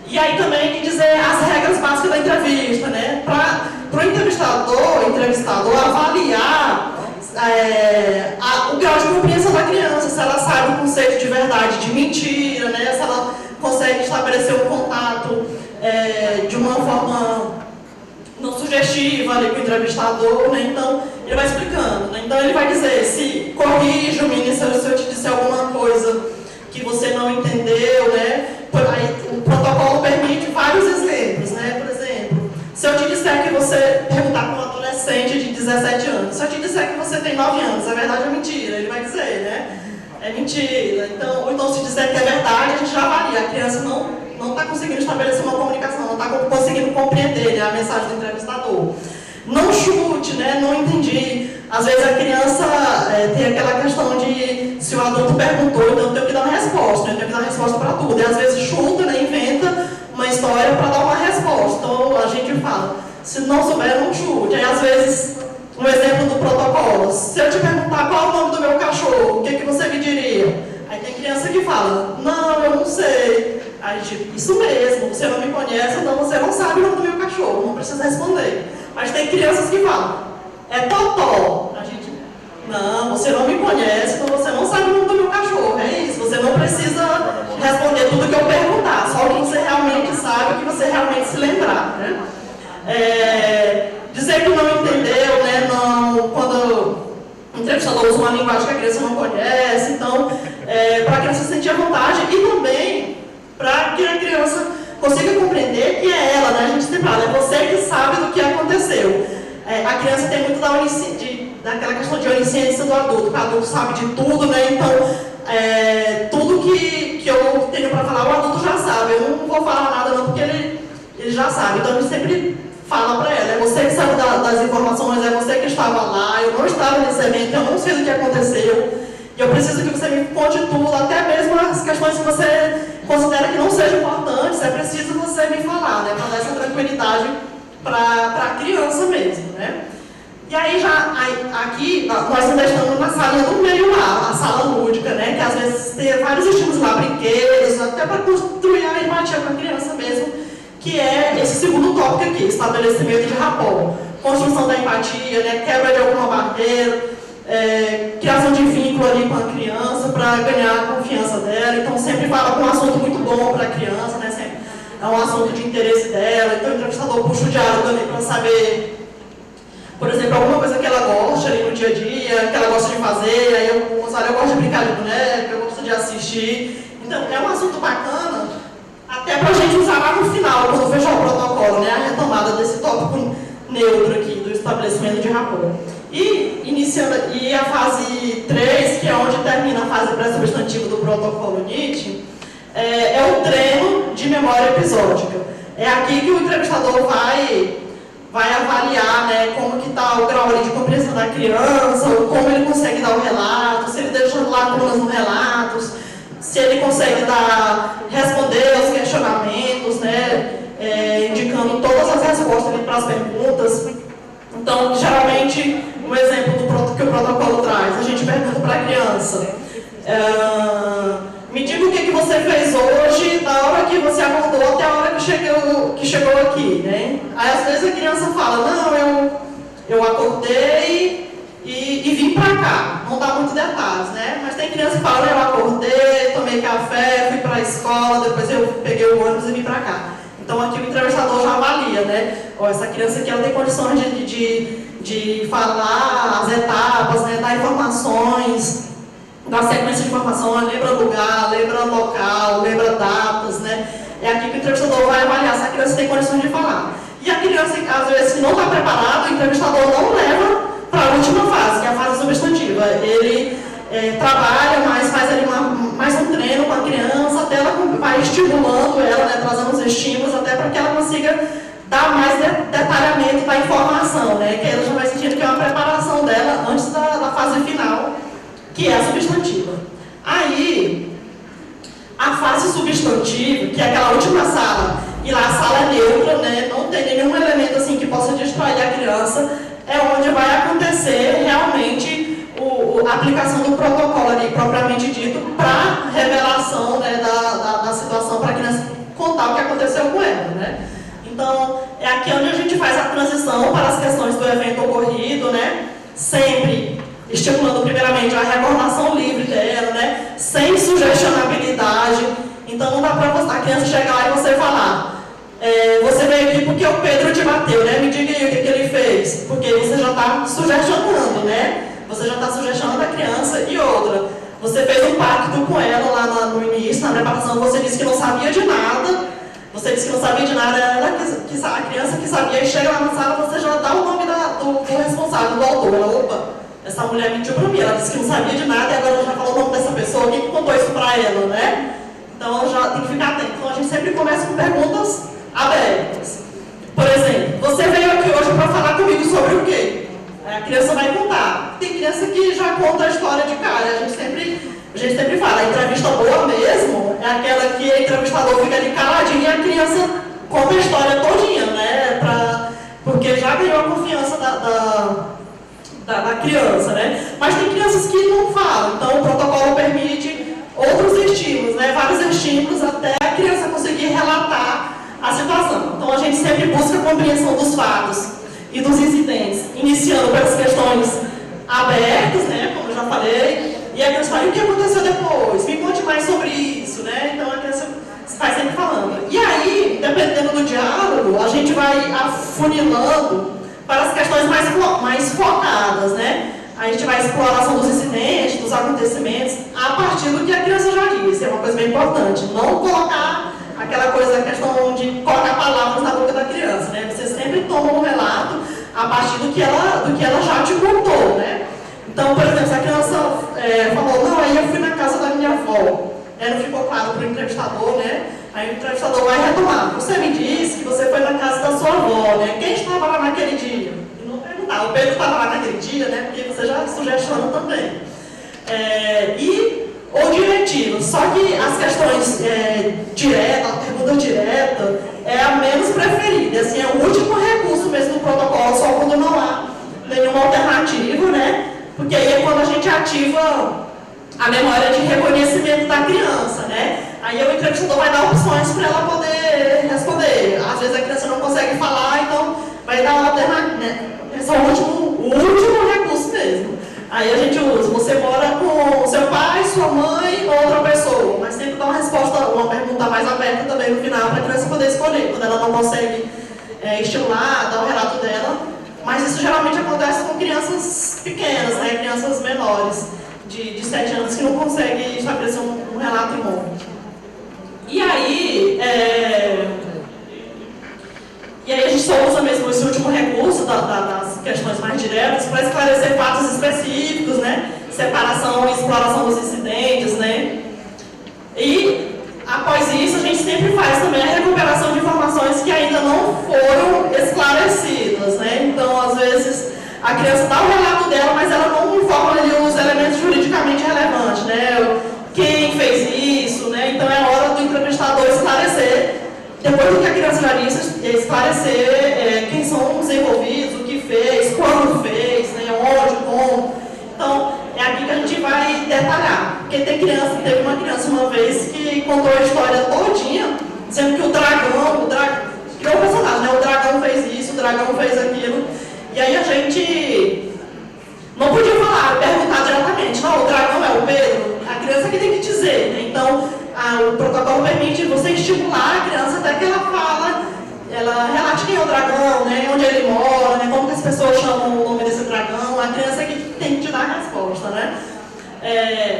E aí também dizer as regras básicas da entrevista, né? Para o entrevistador avaliar o grau de compreensão da criança, se ela sabe o conceito de verdade, de mentira, né? Se ela consegue estabelecer um contato de uma forma não sugestiva ali com o entrevistador, né? Então, ele vai explicando, né? Então ele vai dizer, se corrija, menino, se eu te disser alguma coisa que você não entendeu, né? Aí, o protocolo permite vários exemplos, né? Por exemplo, se eu te disser que você perguntar para um adolescente de 17 anos, se eu te disser que você tem 9 anos, é verdade ou mentira? Ele vai dizer, né? É mentira. Então, ou então se disser que é verdade, a gente já avalia. A criança não está conseguindo estabelecer uma comunicação, não está conseguindo compreender, né, a mensagem do entrevistador. Não chute, né? Não entendi. Às vezes a criança tem aquela questão de se o adulto perguntou, então eu tenho que dar uma resposta, né? Eu tenho que dar uma resposta para tudo. E às vezes chuta, né? Inventa uma história para dar uma resposta. Então a gente fala, se não souber, não chute. Aí às vezes, um exemplo do protocolo, se eu te perguntar qual é o nome do meu cachorro, o que você me diria? Aí tem criança que fala, não, eu não sei. Aí tipo, isso mesmo, você não me conhece, então você não sabe o nome do meu cachorro, não precisa responder. Mas tem crianças que falam, é Totó. A gente, não, você não me conhece, então você não sabe o nome do meu cachorro. É isso, você não precisa responder tudo que eu perguntar, só o que você realmente sabe, o que você realmente se lembrar, né? Dizer que não entendeu, né? Não, quando o entrevistador usa uma linguagem que a criança não conhece, então, para a criança se sentir à vontade e também para que a criança consiga compreender que é ela, né? A gente sempre fala, é você que sabe do que aconteceu. A criança tem muito daquela questão de onisciência do adulto, que o adulto sabe de tudo, né? Então, tudo que eu tenho para falar, o adulto já sabe. Eu não vou falar nada não, porque ele já sabe. Então, a gente sempre fala para ela, é você que sabe das informações, é você que estava lá, eu não estava nesse evento, eu não sei do que aconteceu. E eu preciso que você me conte tudo, até mesmo as questões que você considera que não sejam importantes, é preciso você me falar, né? Para dar essa tranquilidade para a criança mesmo, né? E aí aqui nós ainda estamos na sala do meio lá, a sala lúdica, né? Que às vezes tem vários estímulos lá, brinquedos, até para construir a empatia com a criança mesmo, que é esse segundo tópico aqui, estabelecimento de rapport, construção da empatia, né? Quebra de alguma barreira, criação de vínculo ali com a criança para ganhar a confiança dela. Então sempre fala com um assunto muito bom para a criança, né? Sempre é um assunto de interesse dela. Então o entrevistador puxa o diálogo ali para saber, por exemplo, alguma coisa que ela gosta ali no dia a dia, que ela gosta de fazer. Aí eu gosto de brincar de boneca, eu gosto de assistir. Então é um assunto bacana, até para a gente usar lá no final, quando fechar o protocolo, né? A retomada desse tópico neutro aqui, do estabelecimento de rapport. E a fase 3, que é onde termina a fase pré-substantiva do protocolo NIT, é o treino de memória episódica. É aqui que o entrevistador vai avaliar, né, como que está o grau ali de compreensão da criança, como ele consegue dar o relato, se ele deixa lacunas no relato, se ele consegue responder aos questionamentos, né, indicando todas as respostas para as perguntas. Então, geralmente, um exemplo que o protocolo traz, a gente pergunta para a criança, me diga o que você fez hoje, da hora que você acordou até a hora que chegou aqui, né? Aí, às vezes, a criança fala, não, eu acordei e vim para cá. Não dá muitos detalhes, né? Mas tem criança que fala, eu acordei, tomei café, fui para a escola, depois eu peguei o ônibus e vim para cá. Então, aqui o entrevistador já avalia, né? Essa criança aqui ela tem condições de falar as etapas, né? Dar informações, dar sequência de informações, lembra lugar, lembra local, lembra datas, né? É aqui que o entrevistador vai avaliar se a criança tem condições de falar. E a criança, às vezes, se não está preparada, o entrevistador não leva para a última fase, que é a fase substantiva. Ele trabalha, mas faz ali mais um treino com a criança, até ela vai estimulando ela, né, trazendo os estímulos, até para que ela consiga dar mais detalhamento da informação, né, que ela já vai sentindo que é uma preparação dela antes da fase final, que é a substantiva. Aí, a fase substantiva, que é aquela última sala, e lá a sala é neutra, né, não tem nenhum elemento assim que possa distrair a criança, é onde vai acontecer realmente a aplicação do protocolo ali, propriamente dito, para revelação, né, da situação, para a criança contar o que aconteceu com ela, né. Então, é aqui onde a gente faz a transição para as questões do evento ocorrido, né, sempre estimulando primeiramente a recordação livre dela, né, sem sugestionabilidade. Então, não dá para a criança chegar lá e você falar, Você veio aqui porque o Pedro te bateu, né? Me diga aí o que ele fez. Porque você já está sugestionando, né? Você já está sugestionando a criança. E outra, você fez um pacto com ela lá no início, na preparação, você disse que não sabia de nada. Você disse que não sabia de nada, a criança que sabia, e chega lá na sala, você já dá o nome do responsável, do autor. Ela, opa, essa mulher mentiu para mim, ela disse que não sabia de nada e agora já falou o nome dessa pessoa, quem contou isso para ela, né? Então já tem que ficar atento. Então a gente sempre começa com perguntas abertas. Por exemplo, você veio aqui hoje para falar comigo sobre o quê? A criança vai contar. Tem criança que já conta a história de cara, a gente sempre fala, a entrevista boa mesmo é aquela que o entrevistador fica ali caladinho e a criança conta a história todinha, né? Porque já ganhou a confiança da criança, né? Mas tem crianças que não falam, então o protocolo permite outros estímulos, né? Vários estímulos até a criança conseguir relatar a situação. Então a gente sempre busca a compreensão dos fatos e dos incidentes, iniciando pelas questões abertas, né? Como eu já falei. E a criança fala, e o que aconteceu depois? Me conte mais sobre isso, né? Então a criança vai sempre falando. E aí, dependendo do diálogo, a gente vai afunilando para as questões mais focadas, né? A gente vai exploração dos incidentes, dos acontecimentos, a partir do que a criança já disse. É uma coisa bem importante. Não colocar aquela coisa, a questão de colocar palavras na boca da criança, né? Você sempre toma um relato a partir do que ela já te contou, né? Então, por exemplo, se a criança falou, não, aí eu fui na casa da minha avó, não ficou claro para o entrevistador, né? Aí o entrevistador vai retomar. Você me disse que você foi na casa da sua avó, né? Quem estava lá naquele dia? E não perguntar, o Pedro estava lá naquele dia, né? Porque você já sugestiona também. Ou diretivas, só que as questões diretas, a pergunta direta, é a menos preferida. Assim, é o último recurso mesmo do protocolo, só quando não há nenhuma alternativa, né? Porque aí é quando a gente ativa a memória de reconhecimento da criança, né? Aí o entrevistador vai dar opções para ela poder responder. Às vezes a criança não consegue falar, então vai dar uma alternativa, né? Esse é o último recurso mesmo. Aí a gente usa, você mora com seu pai, sua mãe ou outra pessoa, mas sempre dá uma resposta, uma pergunta mais aberta também no final para a criança poder escolher, quando ela não consegue estimular, dar o relato dela. Mas isso geralmente acontece com crianças pequenas, né? Crianças menores, de 7 anos, que não conseguem estabelecer um relato bom. E aí a gente só usa mesmo esse último recurso das questões mais diretas para esclarecer fatos específicos, né? Separação e exploração dos incidentes, né? E após isso a gente sempre faz também a recuperação de informações que ainda não foram esclarecidas, né? Então, às vezes, a criança dá o relato dela, mas ela não informa ali os elementos juridicamente relevantes, né? Quem fez isso, né? Então é hora do entrevistador esclarecer, depois do que a criança já disse, esclarecer quem são os envolvidos, o que fez, quando fez, né? Onde, como. Então, é aqui que a gente vai detalhar. Porque teve uma criança uma vez que contou a história todinha, dizendo que o dragão criou um personagem, né? O dragão fez isso, o dragão fez aquilo. E aí a gente não podia falar, perguntar diretamente, não, o dragão é o Pedro, a criança que tem que dizer, né? Então, o protocolo permite você estimular a criança até que ela relate quem é o dragão, né? Onde ele mora, né? Como que as pessoas chamam o nome desse dragão, a criança que tem que te dar a resposta, né?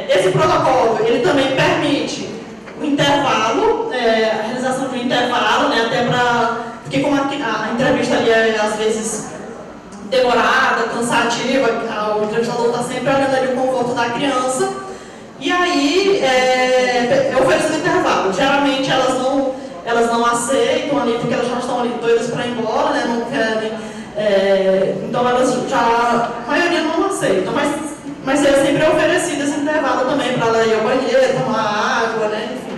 Esse protocolo, ele também permite o intervalo, a realização de um intervalo, né? Até porque como a entrevista ali é, às vezes, demorada, cansativa, o entrevistador está sempre olhando ali o conforto da criança. E aí, eu ofereço o intervalo. Geralmente elas não aceitam ali, porque elas já estão ali doidas para ir embora, né? Não querem. Então a maioria não aceita. Mas é sempre oferecido esse intervalo também para ela ir ao banheiro, tomar água, né? Enfim.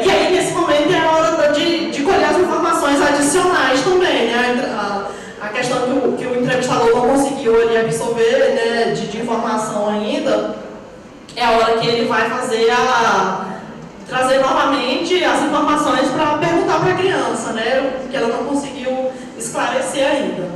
E aí, nesse momento, é a hora de colher as informações adicionais também, né? A questão que o entrevistador não conseguiu ali absorver, né, de informação ainda, é a hora que ele vai trazer novamente as informações para perguntar para a criança, né, que ela não conseguiu esclarecer ainda.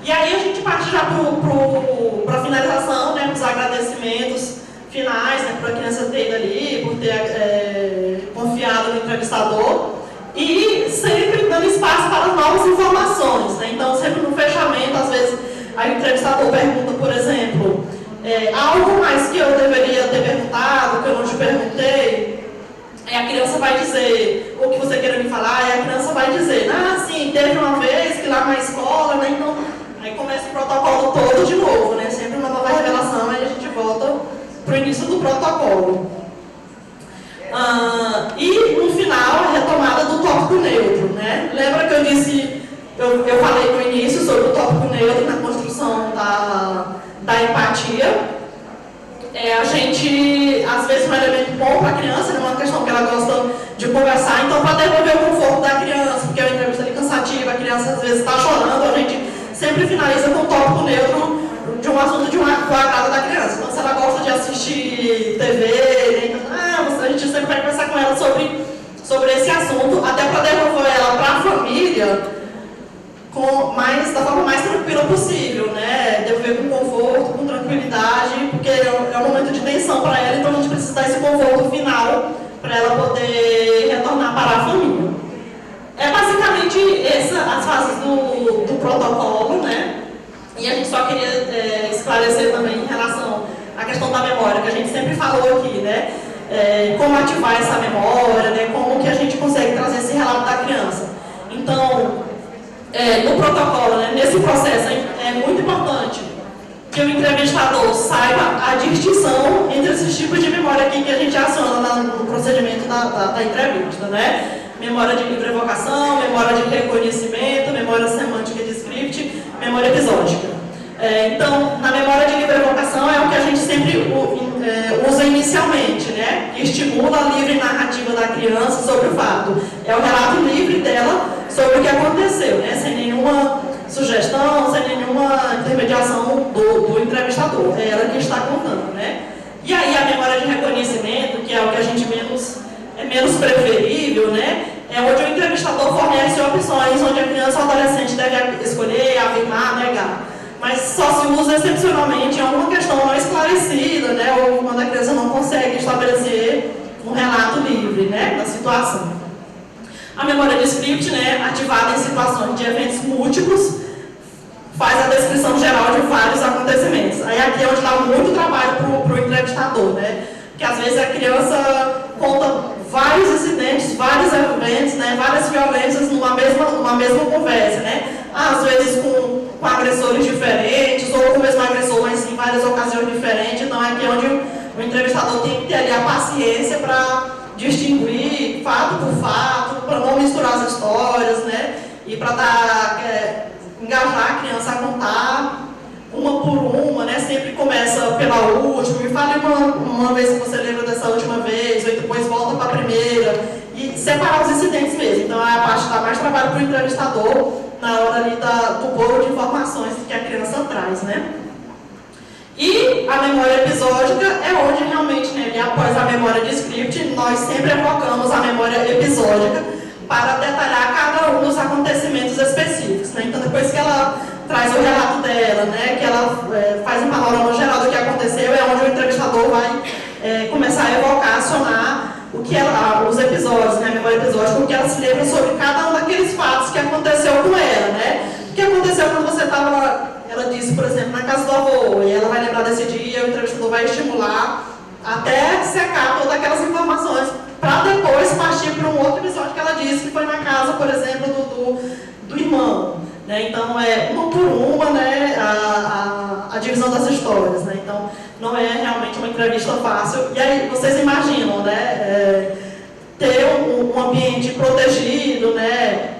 E aí a gente parte já para a finalização, né, para os agradecimentos finais, né, para a criança ter ido ali, por ter confiado no entrevistador. E sempre dando espaço para novas informações, né? Então, sempre no fechamento, às vezes, a entrevistador pergunta, por exemplo, algo mais que eu deveria ter perguntado, que eu não te perguntei. A criança vai dizer o que você queira me falar, e a criança vai dizer, sim, teve uma vez que lá na escola, né? Então, aí começa o protocolo todo de novo, né? Sempre uma nova revelação, aí a gente volta para o início do protocolo. E no final, a retomada do tópico neutro, né? Lembra que eu disse, eu falei no início sobre o tópico neutro na construção da empatia. A gente, às vezes, um elemento bom para a criança, é uma questão que ela gosta de conversar, então, para devolver o conforto da criança, porque é uma entrevista ali cansativa, a criança às vezes está chorando, a gente sempre finaliza com o tópico neutro de um assunto do agrado da criança. Então, se ela gosta de assistir TV, né, a gente sempre vai conversar com ela sobre esse assunto, até para devolver ela para a família da forma mais tranquila possível, né? Devolver com conforto, com tranquilidade, porque é um momento de tensão para ela, então a gente precisa dar esse conforto final para ela poder retornar para a família. É basicamente as fases do protocolo, né? E a gente só queria esclarecer também em relação à questão da memória, que a gente sempre falou aqui, né? Como ativar essa memória, né? Como que a gente consegue trazer esse relato da criança. Então, no protocolo, né? Nesse processo, é muito importante que o entrevistador saiba a distinção entre esses tipos de memória aqui que a gente aciona no procedimento da entrevista, né? Memória de livre evocação, memória de reconhecimento, memória semântica de script, memória episódica. Então, na memória de livre evocação é o que a gente sempre usa inicialmente, né? Que estimula a livre narrativa da criança sobre o fato. É o relato livre dela sobre o que aconteceu, né? Sem nenhuma sugestão, sem nenhuma intermediação do entrevistador. É ela que está contando, né? E aí a memória de reconhecimento, que é o que a gente é menos preferível, né? É onde o entrevistador fornece opções, onde a criança ou adolescente deve escolher, afirmar, negar. Mas só se usa excepcionalmente em alguma questão não esclarecida, né? Ou quando a criança não consegue estabelecer um relato livre, né? Da situação. A memória de script, né? Ativada em situações de eventos múltiplos, faz a descrição geral de vários acontecimentos. Aí aqui é onde dá muito trabalho para o entrevistador, né? Porque às vezes a criança conta vários incidentes, vários eventos, né? Várias violências numa mesma conversa, né? Às vezes com agressores diferentes, ou com o mesmo agressor, mas em várias ocasiões diferentes. Então é aqui onde o entrevistador tem que ter ali a paciência para distinguir fato por fato, para não misturar as histórias, né? E para engajar a criança a contar uma por uma, né? Sempre começa pela última, me fale uma vez que você lembra dessa última vez, ou depois volta para a primeira, e separar os incidentes mesmo. Então é a parte que dá mais trabalho para o entrevistador na hora ali do bolo de informações que a criança traz, né? E a memória episódica é onde realmente, né, após a memória de script, nós sempre evocamos a memória episódica para detalhar cada um dos acontecimentos específicos, né? Então depois que ela traz o relato dela, né, que ela faz um panorama geral do que aconteceu, é onde o entrevistador vai começar a evocar, acionar os episódios, né, a memória episódica, o que ela se lembra sobre cada um daqueles fatos que aconteceu com ela, né? O que aconteceu quando você estava lá, ela disse, por exemplo, na casa do avô, e ela vai lembrar desse dia, o entrevistador vai estimular até secar todas aquelas informações, para depois partir para um outro episódio que ela disse que foi na casa, por exemplo, do irmão. Né? Então, é uma por uma, né, a divisão das histórias. Né? Então, não é realmente uma entrevista fácil. E aí, vocês imaginam, né, ter um ambiente protegido, né,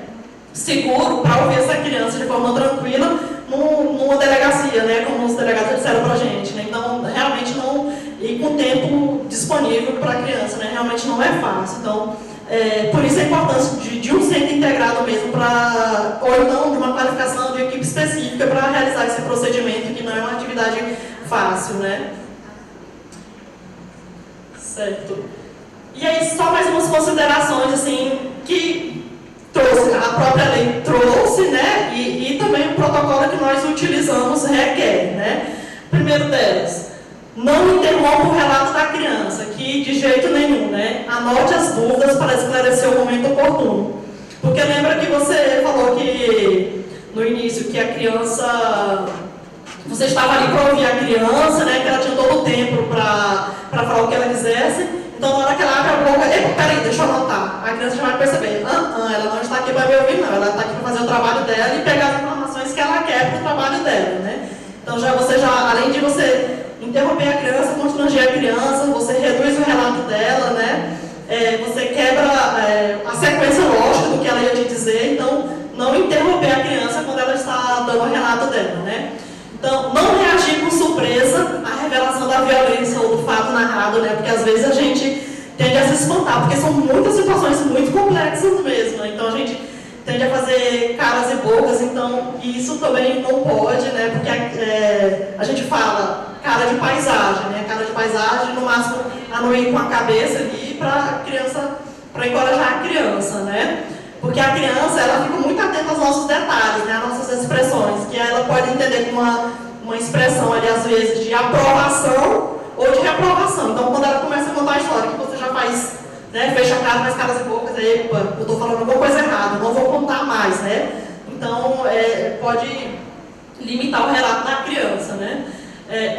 seguro, para ouvir essa criança de forma tranquila numa delegacia, né, como os delegados disseram para a gente. Né? Então, realmente não... E com tempo disponível para a criança, né? Realmente não é fácil. Então, por isso a importância de um centro integrado mesmo, ou então de uma qualificação de equipe específica para realizar esse procedimento, que não é uma atividade fácil, né? Certo. E aí, só mais umas considerações, assim, que a própria lei trouxe, né? E também o protocolo que nós utilizamos requer, né? Primeiro delas, não interrompa o relato da criança, que de jeito nenhum, né? Anote as dúvidas para esclarecer o momento oportuno. Porque lembra que você falou que no início que a criança, você estava ali para ouvir a criança, né, que ela tinha todo o tempo para falar o que ela quisesse. Então, na hora que ela abre a boca, peraí, deixa eu anotar. A criança já vai perceber, ela não está aqui para me ouvir, não. Ela está aqui para fazer o trabalho dela e pegar as informações que ela quer para o trabalho dela, né? Então, além de você interromper a criança, constranger a criança, você reduz o relato dela, né? Você quebra a sequência lógica do que ela ia te dizer, então, não interromper a criança quando ela está dando o relato dela, né? Então, não reagir com surpresa à revelação da violência ou do fato narrado, né? Porque às vezes a gente tende a se espantar, porque são muitas situações muito complexas mesmo, né? Então a gente tende a fazer caras e bocas, então isso também não pode, né? Porque a gente fala cara de paisagem, né? Cara de paisagem, no máximo, a não ir com a cabeça ali para encorajar a criança, né? Porque a criança, ela fica muito atenta aos nossos detalhes, né, às nossas expressões, que ela pode entender como uma expressão ali, às vezes, de aprovação ou de reprovação. Então, quando ela começa a contar a história, que você já faz, né, fecha a cara, faz caras e bocas, aí, eu estou falando alguma coisa errada, não vou contar mais, né? Então, pode limitar o relato da criança, né?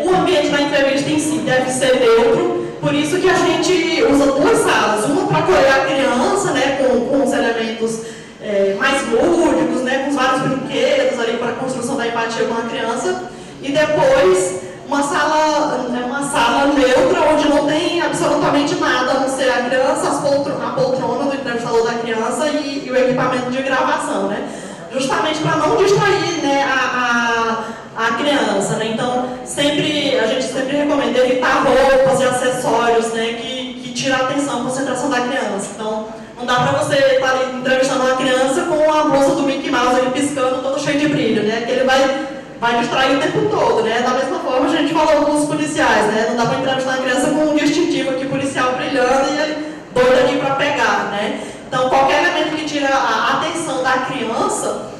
O ambiente da entrevista em si deve ser neutro, por isso que a gente usa duas salas, uma para acolher a criança, né, com os elementos mais lúdicos, né, com vários brinquedos ali para a construção da empatia com a criança, e depois uma sala neutra, onde não tem absolutamente nada, a não ser a criança, a poltrona do entrevistador da criança e o equipamento de gravação, né? Justamente para não distrair, né, a criança, né? Então, a gente sempre recomenda evitar roupas e acessórios, né, que tiram a atenção, a concentração da criança. Então, não dá para você estar ali entrevistando uma criança com a blusa do Mickey Mouse ali piscando, todo cheio de brilho, né? Que ele vai distrair o tempo todo, né? Da mesma forma, a gente falou com os policiais, né? Não dá para entrevistar uma criança com um distintivo aqui policial brilhando e ele doido ali para pegar, né? Então, qualquer elemento que tira a atenção da criança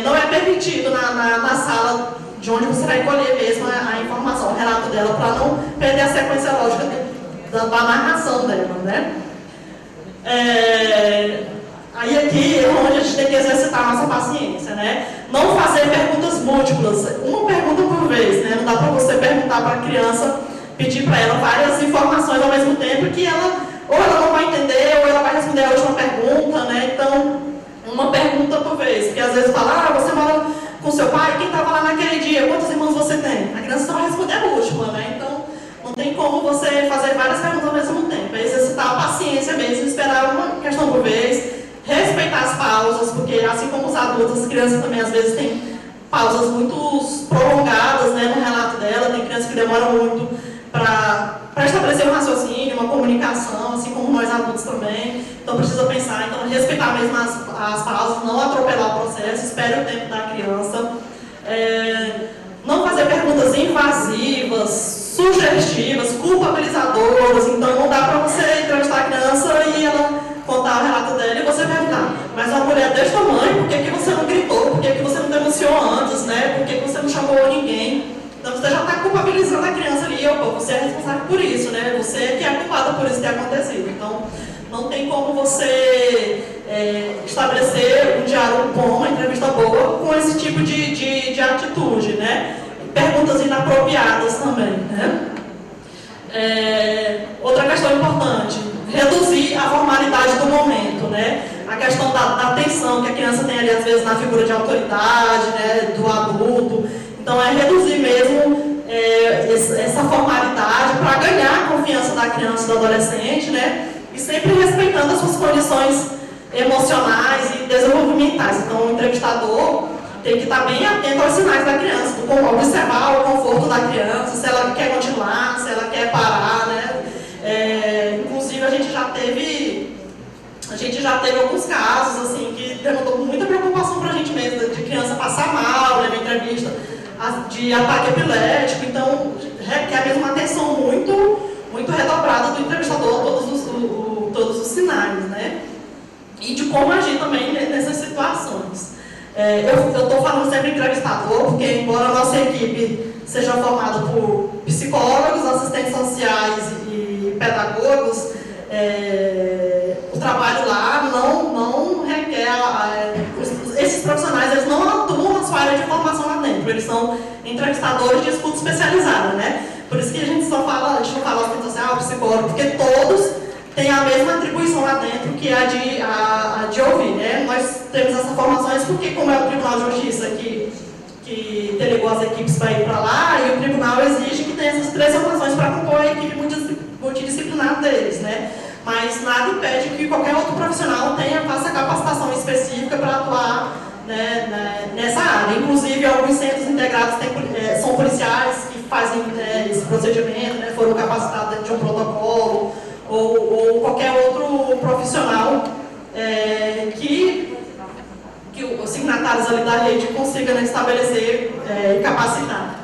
não é permitido na sala de onde você vai colher mesmo a informação, o relato dela, para não perder a sequência lógica da narração dela, né? Aí aqui é onde a gente tem que exercitar a nossa paciência, né? Não fazer perguntas múltiplas, uma pergunta por vez, né? Não dá para você perguntar para a criança, pedir para ela várias informações ao mesmo tempo que ou ela não vai entender, ou ela vai responder a última pergunta, né? Então, uma pergunta por vez, porque às vezes fala, você mora com seu pai, quem estava lá naquele dia, quantos irmãos você tem? A criança só vai responder a última, né? Então, não tem como você fazer várias perguntas ao mesmo tempo. É exercitar a paciência mesmo, esperar uma questão por vez, respeitar as pausas, porque assim como os adultos, as crianças também às vezes têm pausas muito prolongadas, né, no relato dela, tem crianças que demoram muito para estabelecer um raciocínio, uma comunicação, assim como nós adultos também. Então precisa pensar, então respeitar mesmo as pausas, não atropelar o processo, espere o tempo da criança. Não fazer perguntas invasivas, sugestivas, culpabilizadoras. Então não dá para você entrevistar a criança e ela contar o relato dela e você perguntar, mas uma mulher desse tamanho, por que você não gritou? Por que você não denunciou antes? Né? Por que você não chamou ninguém? Então você já está culpabilizando a criança ali, você é responsável por isso, né? Você que é culpada por isso ter acontecido. Então não tem como você estabelecer um diálogo bom, uma entrevista boa com esse tipo de atitude, né? Perguntas inapropriadas também, né? Outra questão importante, reduzir a formalidade do momento, né? A questão da tensão que a criança tem ali, às vezes, na figura de autoridade, né, do adulto. Então, reduzir mesmo essa formalidade para ganhar a confiança da criança e do adolescente, né? E sempre respeitando as suas condições emocionais e desenvolvimentais. Então, o entrevistador tem que estar bem atento aos sinais da criança, observar o conforto da criança, se ela quer continuar, se ela quer parar, né? Inclusive, a gente já teve alguns casos, assim, que levantou muita preocupação para a gente mesmo, de criança passar mal, né, na entrevista, de ataque epilético. Então, requer mesmo uma atenção muito redobrada do entrevistador a todos os sinais, né? E de como agir também nessas situações. Eu estou falando sempre entrevistador, porque embora a nossa equipe seja formada por psicólogos, assistentes sociais e pedagogos, o trabalho lá não requer eles não atuam na sua área de formação lá dentro, eles são entrevistadores de escuta especializada, né? Por isso que a gente não fala assistente social, psicólogo, porque todos têm a mesma atribuição lá dentro, que é a de ouvir, né? Nós temos essas formações porque, como é o Tribunal de Justiça que delegou as equipes para ir para lá, e o tribunal exige que tenha essas 3 formações para compor a equipe multidisciplinar deles, né? Mas nada impede que qualquer outro profissional faça capacitação específica para atuar, né, nessa área. Inclusive, alguns centros integrados são policiais que fazem esse procedimento, né, foram capacitados dentro de um protocolo, ou qualquer outro profissional que os signatários ali da rede consigam, né, estabelecer e capacitar.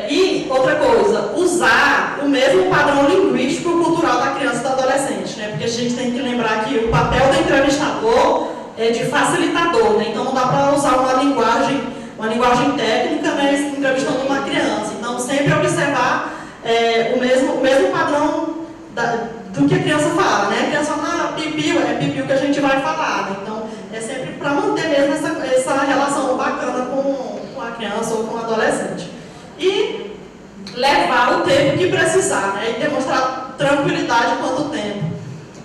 E outra coisa, usar o mesmo padrão linguístico e cultural da criança e do adolescente, né? Porque a gente tem que lembrar que o papel do entrevistador é de facilitador, né? Então não dá para usar uma linguagem técnica, né, entrevistando uma criança. Então sempre observar o mesmo padrão do que a criança fala, né? A criança fala, pipiu, é pipiu que a gente vai falar, né? Então é sempre para manter mesmo essa relação bacana com a criança ou com o adolescente. E levar o tempo que precisar, né? E demonstrar tranquilidade quanto ao tempo,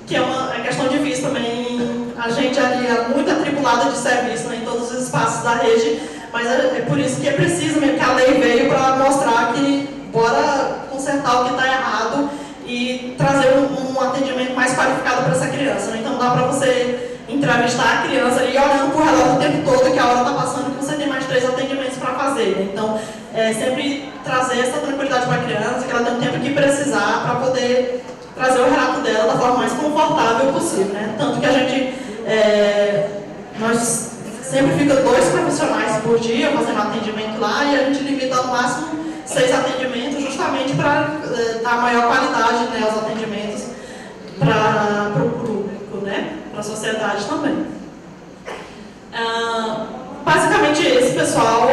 que é uma questão difícil também. A gente ali é muito atribulada de serviço, né, em todos os espaços da rede, mas é por isso que é preciso mesmo que a lei veio para mostrar que bora consertar o que está errado e trazer um atendimento mais qualificado para essa criança, né? Então não dá para você entrevistar a criança ali olhando para o relógio o tempo todo, que a hora está passando e você tem mais 3 atendimentos para fazer, né? Então sempre trazer essa tranquilidade para a criança, que ela tem o tempo que precisar para poder trazer o relato dela da forma mais confortável possível, né? Tanto que a gente, nós sempre fica 2 profissionais por dia fazendo atendimento lá e a gente limita no máximo 6 atendimentos justamente para dar maior qualidade, né, aos atendimentos para o público, né, para a sociedade também. Basicamente esse, pessoal,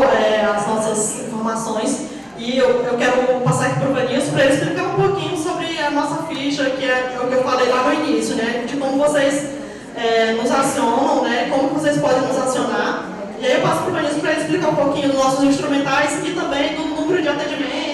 as nossas informações, e eu quero passar aqui para o Vanilson para ele explicar um pouquinho sobre a nossa ficha, que é o que eu falei lá no início, né, de como vocês nos acionam, né, como vocês podem nos acionar. E aí eu passo para o Vanilson para ele explicar um pouquinho dos nossos instrumentais e também do número de atendimentos,